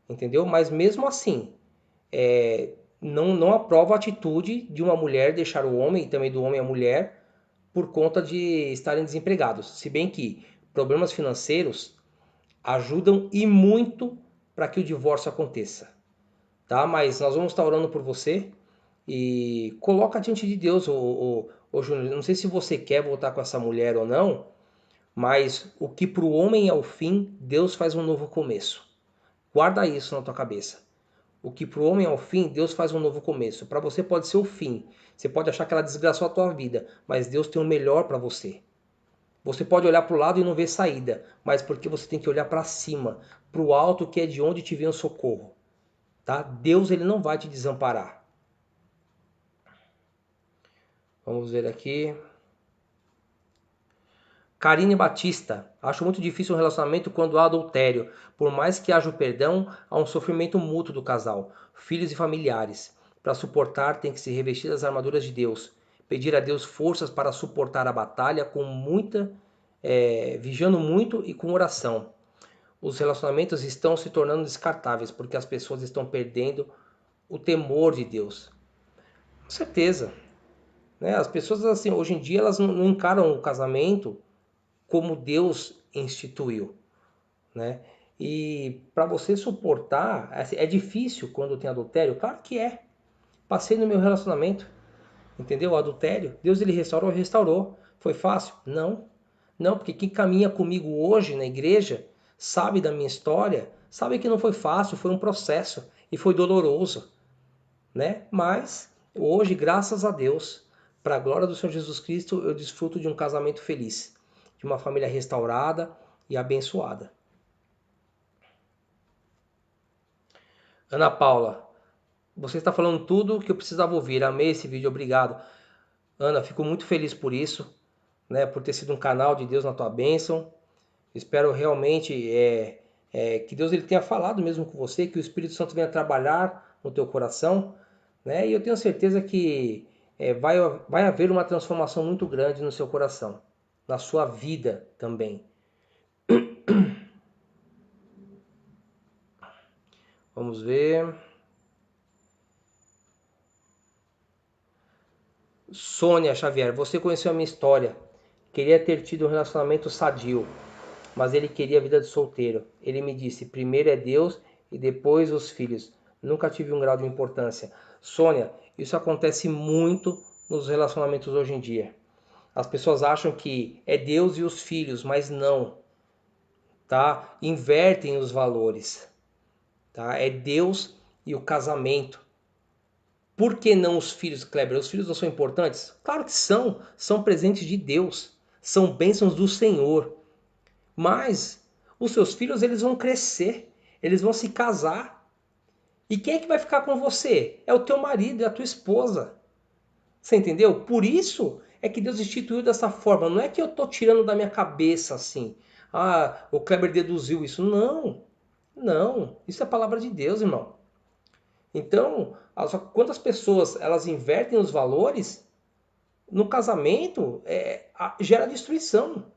[SPEAKER 1] entendeu? Mas mesmo assim, não aprova a atitude de uma mulher deixar o homem e também do homem a mulher por conta de estarem desempregados. Se bem que problemas financeiros ajudam e muito para que o divórcio aconteça, tá? Mas nós vamos estar orando por você e coloca diante de Deus, ô Júnior. Não sei se você quer voltar com essa mulher ou não, mas o que para o homem é o fim, Deus faz um novo começo. Guarda isso na tua cabeça. O que para o homem é o fim, Deus faz um novo começo. Para você pode ser o fim. Você pode achar que ela desgraçou a tua vida, mas Deus tem o melhor para você. Você pode olhar para o lado e não ver saída, mas porque você tem que olhar para cima, para o alto, que é de onde te vem o socorro. Tá? Deus, ele não vai te desamparar. Vamos ver aqui. Karine Batista. Acho muito difícil um relacionamento quando há adultério. Por mais que haja o perdão, há um sofrimento mútuo do casal, filhos e familiares. Para suportar, tem que se revestir das armaduras de Deus. Pedir a Deus forças para suportar a batalha com muita, vigiando muito e com oração. Os relacionamentos estão se tornando descartáveis porque as pessoas estão perdendo o temor de Deus. Com certeza, né? As pessoas assim, hoje em dia elas não encaram o casamento como Deus instituiu, né? E para você suportar, assim, é difícil quando tem adultério? Claro que é. Passei no meu relacionamento, entendeu? O adultério, Deus ele restaurou, restaurou. Foi fácil? Não. Não, porque quem caminha comigo hoje na igreja, sabe da minha história, sabe que não foi fácil, foi um processo e foi doloroso, né? Mas hoje, graças a Deus, para a glória do Senhor Jesus Cristo, eu desfruto de um casamento feliz, de uma família restaurada e abençoada. Ana Paula, você está falando tudo o que eu precisava ouvir. Amei esse vídeo, obrigado. Ana, fico muito feliz por isso, né, por ter sido um canal de Deus na tua bênção. Espero realmente que Deus ele tenha falado mesmo com você, que o Espírito Santo venha trabalhar no teu coração, né? E eu tenho certeza que vai haver uma transformação muito grande no seu coração, na sua vida também. Vamos ver. Sônia Xavier, você conheceu a minha história. Queria ter tido um relacionamento sadio, mas ele queria a vida de solteiro. Ele me disse, primeiro é Deus e depois os filhos. Nunca tive um grau de importância. Sônia, isso acontece muito nos relacionamentos hoje em dia. As pessoas acham que é Deus e os filhos, mas não, tá? Invertem os valores, tá? É Deus e o casamento. Por que não os filhos, Kleber? Os filhos não são importantes? Claro que são. São presentes de Deus. São bênçãos do Senhor. Mas os seus filhos eles vão crescer. Eles vão se casar. E quem é que vai ficar com você? É o teu marido, é a tua esposa. Você entendeu? Por isso é que Deus instituiu dessa forma. Não é que eu estou tirando da minha cabeça assim. Ah, o Kleber deduziu isso. Não. Não. Isso é a palavra de Deus, irmão. Então, quando as pessoas elas invertem os valores, no casamento gera destruição.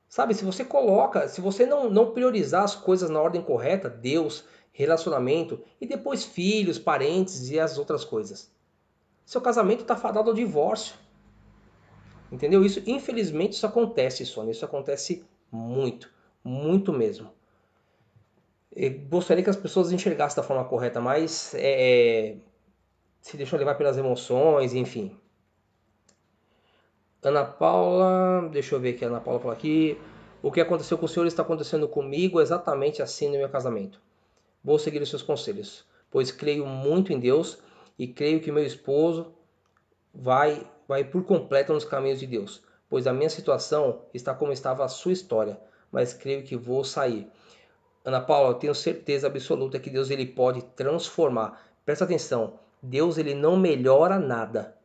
[SPEAKER 1] Sabe, se você não priorizar as coisas na ordem correta, Deus, relacionamento, e depois filhos, parentes e as outras coisas, seu casamento está fadado ao divórcio. Entendeu? Isso, infelizmente, isso acontece, Sônia. Isso acontece muito, muito mesmo. Eu gostaria que as pessoas enxergassem da forma correta, mas se deixam levar pelas emoções, enfim. Ana Paula, deixa eu ver aqui, Ana Paula fala aqui. O que aconteceu com o senhor está acontecendo comigo exatamente assim no meu casamento. Vou seguir os seus conselhos, pois creio muito em Deus e creio que meu esposo vai por completo nos caminhos de Deus, pois a minha situação está como estava a sua história, mas creio que vou sair. Ana Paula, eu tenho certeza absoluta que Deus ele pode transformar. Presta atenção, Deus ele não melhora nada.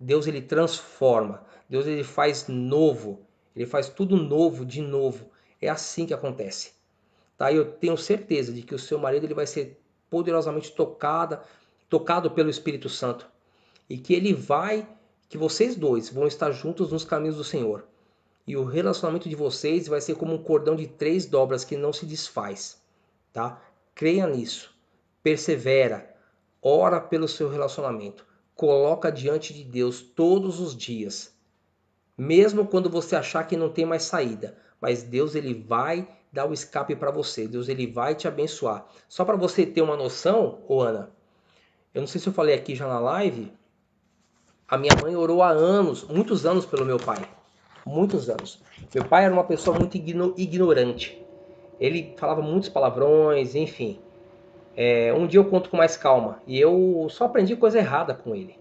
[SPEAKER 1] Deus ele transforma. Deus ele faz novo. Ele faz tudo novo de novo. É assim que acontece. Tá? Eu tenho certeza de que o seu marido ele vai ser poderosamente tocado pelo Espírito Santo e que vocês dois vão estar juntos nos caminhos do Senhor. E o relacionamento de vocês vai ser como um cordão de 3 dobras que não se desfaz, tá? Creia nisso. Persevera. Ora pelo seu relacionamento. Coloca diante de Deus todos os dias. Mesmo quando você achar que não tem mais saída, mas Deus ele vai dar o escape para você. Deus ele vai te abençoar. Só para você ter uma noção, Ana, eu não sei se eu falei aqui já na live, a minha mãe orou há anos, muitos anos pelo meu pai. Muitos anos. Meu pai era uma pessoa muito ignorante. Ele falava muitos palavrões, enfim. Um dia eu conto com mais calma. E eu só aprendi coisa errada com ele.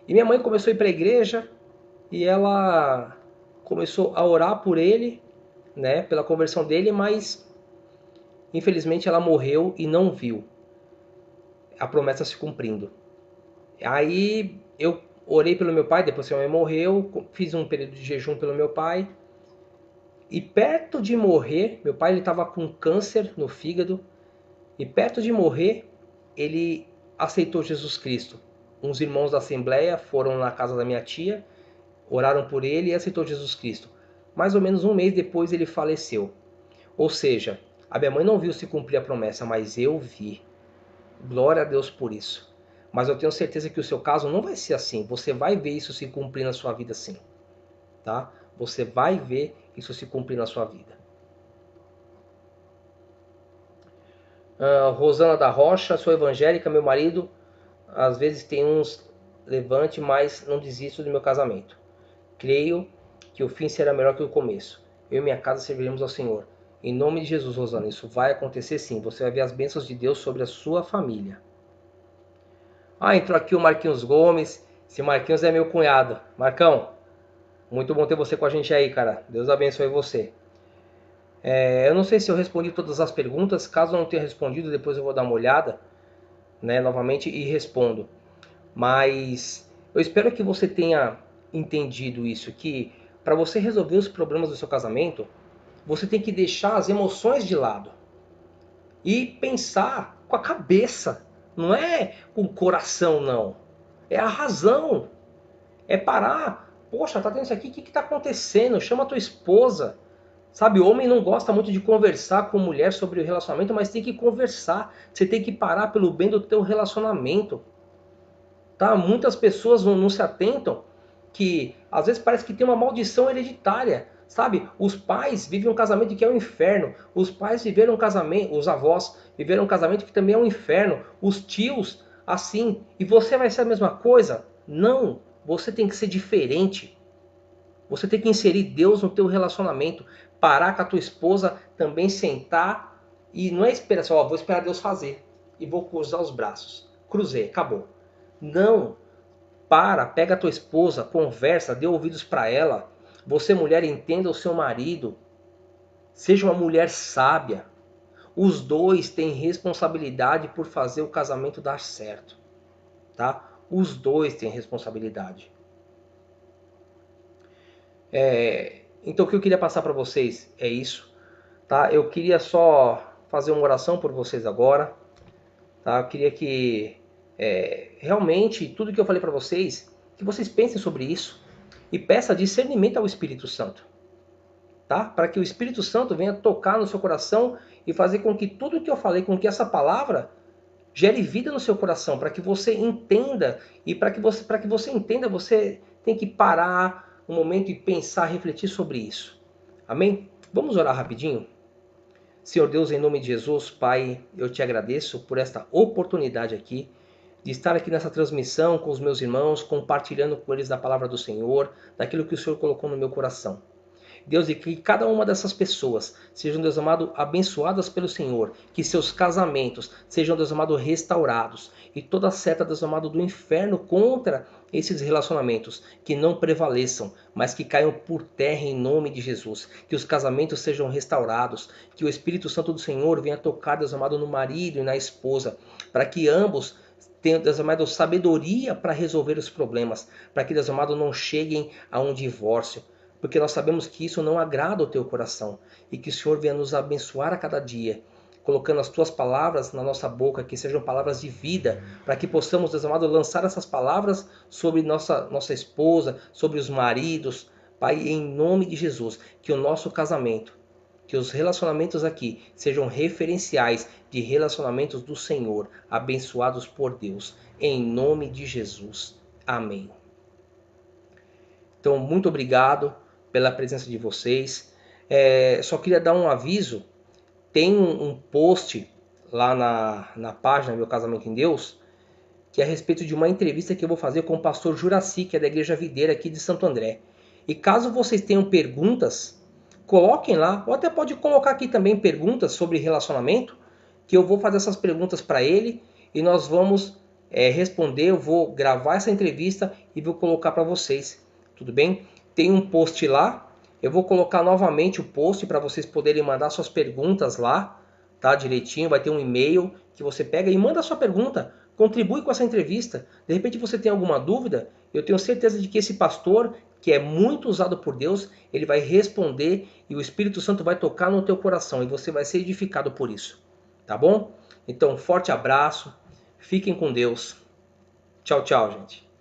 [SPEAKER 1] E minha mãe começou a ir para a igreja e ela começou a orar por ele, né, pela conversão dele, mas infelizmente ela morreu e não viu a promessa se cumprindo. Aí eu orei pelo meu pai, depois que minha mãe morreu, fiz um período de jejum pelo meu pai. E perto de morrer, meu pai estava com câncer no fígado, e perto de morrer, ele aceitou Jesus Cristo. Uns irmãos da Assembleia foram na casa da minha tia, oraram por ele e aceitou Jesus Cristo. Mais ou menos um mês depois ele faleceu. Ou seja, a minha mãe não viu se cumprir a promessa, mas eu vi. Glória a Deus por isso. Mas eu tenho certeza que o seu caso não vai ser assim. Você vai ver isso se cumprir na sua vida sim. Tá? Você vai ver isso se cumprir na sua vida. Rosana da Rocha, sou evangélica, meu marido às vezes tem uns levante, mas não desisto do meu casamento. Creio que o fim será melhor que o começo. Eu e minha casa serviremos ao Senhor. Em nome de Jesus, Rosana, isso vai acontecer sim. Você vai ver as bênçãos de Deus sobre a sua família. Entrou aqui o Marquinhos Gomes. Esse Marquinhos é meu cunhado. Marcão, muito bom ter você com a gente aí, cara. Deus abençoe você. Eu não sei se eu respondi todas as perguntas. Caso eu não tenha respondido, depois eu vou dar uma olhada, né, novamente e respondo. Mas eu espero que você tenha entendido isso, que para você resolver os problemas do seu casamento, você tem que deixar as emoções de lado e pensar com a cabeça. Não é com o coração, não. É a razão. É parar. Poxa, tá tendo isso aqui, o que está acontecendo? Chama a tua esposa. Sabe, o homem não gosta muito de conversar com mulher sobre o relacionamento, mas tem que conversar. Você tem que parar pelo bem do teu relacionamento. Tá? Muitas pessoas não se atentam que às vezes parece que tem uma maldição hereditária. Sabe, os pais vivem um casamento que é um inferno. Os pais viveram um casamento, os avós viveram um casamento que também é um inferno. Os tios, assim. E você vai ser a mesma coisa? Não, você tem que ser diferente. Você tem que inserir Deus no teu relacionamento. Parar com a tua esposa, também sentar. E não é esperar assim, ó, vou esperar Deus fazer. E vou cruzar os braços. Cruzei, acabou. Não. Pega a tua esposa, conversa, dê ouvidos para ela. Você, mulher, entenda o seu marido. Seja uma mulher sábia. Os dois têm responsabilidade por fazer o casamento dar certo. Tá? Os dois têm responsabilidade. Então o que eu queria passar para vocês é isso. Tá? Eu queria só fazer uma oração por vocês agora. Tá? Eu queria que realmente tudo que eu falei para vocês, que vocês pensem sobre isso e peça discernimento ao Espírito Santo. Tá? Para que o Espírito Santo venha tocar no seu coração e fazer com que tudo que eu falei, com que essa palavra gere vida no seu coração, para que você entenda. E para que você entenda, você tem que parar um momento e pensar, refletir sobre isso. Amém? Vamos orar rapidinho? Senhor Deus, em nome de Jesus, Pai, eu te agradeço por esta oportunidade aqui, de estar aqui nessa transmissão com os meus irmãos, compartilhando com eles da palavra do Senhor, daquilo que o Senhor colocou no meu coração. Deus, e que cada uma dessas pessoas sejam, Deus amado, abençoadas pelo Senhor, que seus casamentos sejam, Deus amado, restaurados, e toda seta, Deus amado, do inferno contra esses relacionamentos, que não prevaleçam, mas que caiam por terra em nome de Jesus, que os casamentos sejam restaurados, que o Espírito Santo do Senhor venha tocar, Deus amado, no marido e na esposa, para que ambos tenham, Deus amado, sabedoria para resolver os problemas, para que, Deus amado, não cheguem a um divórcio, porque nós sabemos que isso não agrada ao teu coração, e que o Senhor venha nos abençoar a cada dia, colocando as tuas palavras na nossa boca, que sejam palavras de vida, para que possamos, Deus amado, lançar essas palavras sobre nossa esposa, sobre os maridos, Pai, em nome de Jesus, que o nosso casamento, que os relacionamentos aqui sejam referenciais de relacionamentos do Senhor, abençoados por Deus, em nome de Jesus. Amém. Então, muito obrigado pela presença de vocês. Só queria dar um aviso, tem um post lá na página Meu Casamento em Deus, que é a respeito de uma entrevista que eu vou fazer com o pastor Juraci, que é da Igreja Videira aqui de Santo André. E caso vocês tenham perguntas, coloquem lá, ou até pode colocar aqui também perguntas sobre relacionamento, que eu vou fazer essas perguntas para ele e nós vamos responder. Eu vou gravar essa entrevista e vou colocar para vocês, tudo bem? Tem um post lá, eu vou colocar novamente o post para vocês poderem mandar suas perguntas lá, tá? Direitinho, vai ter um e-mail que você pega e manda a sua pergunta, contribui com essa entrevista. De repente você tem alguma dúvida, eu tenho certeza de que esse pastor, que é muito usado por Deus, ele vai responder e o Espírito Santo vai tocar no teu coração e você vai ser edificado por isso, tá bom? Então, forte abraço, fiquem com Deus. Tchau, tchau, gente.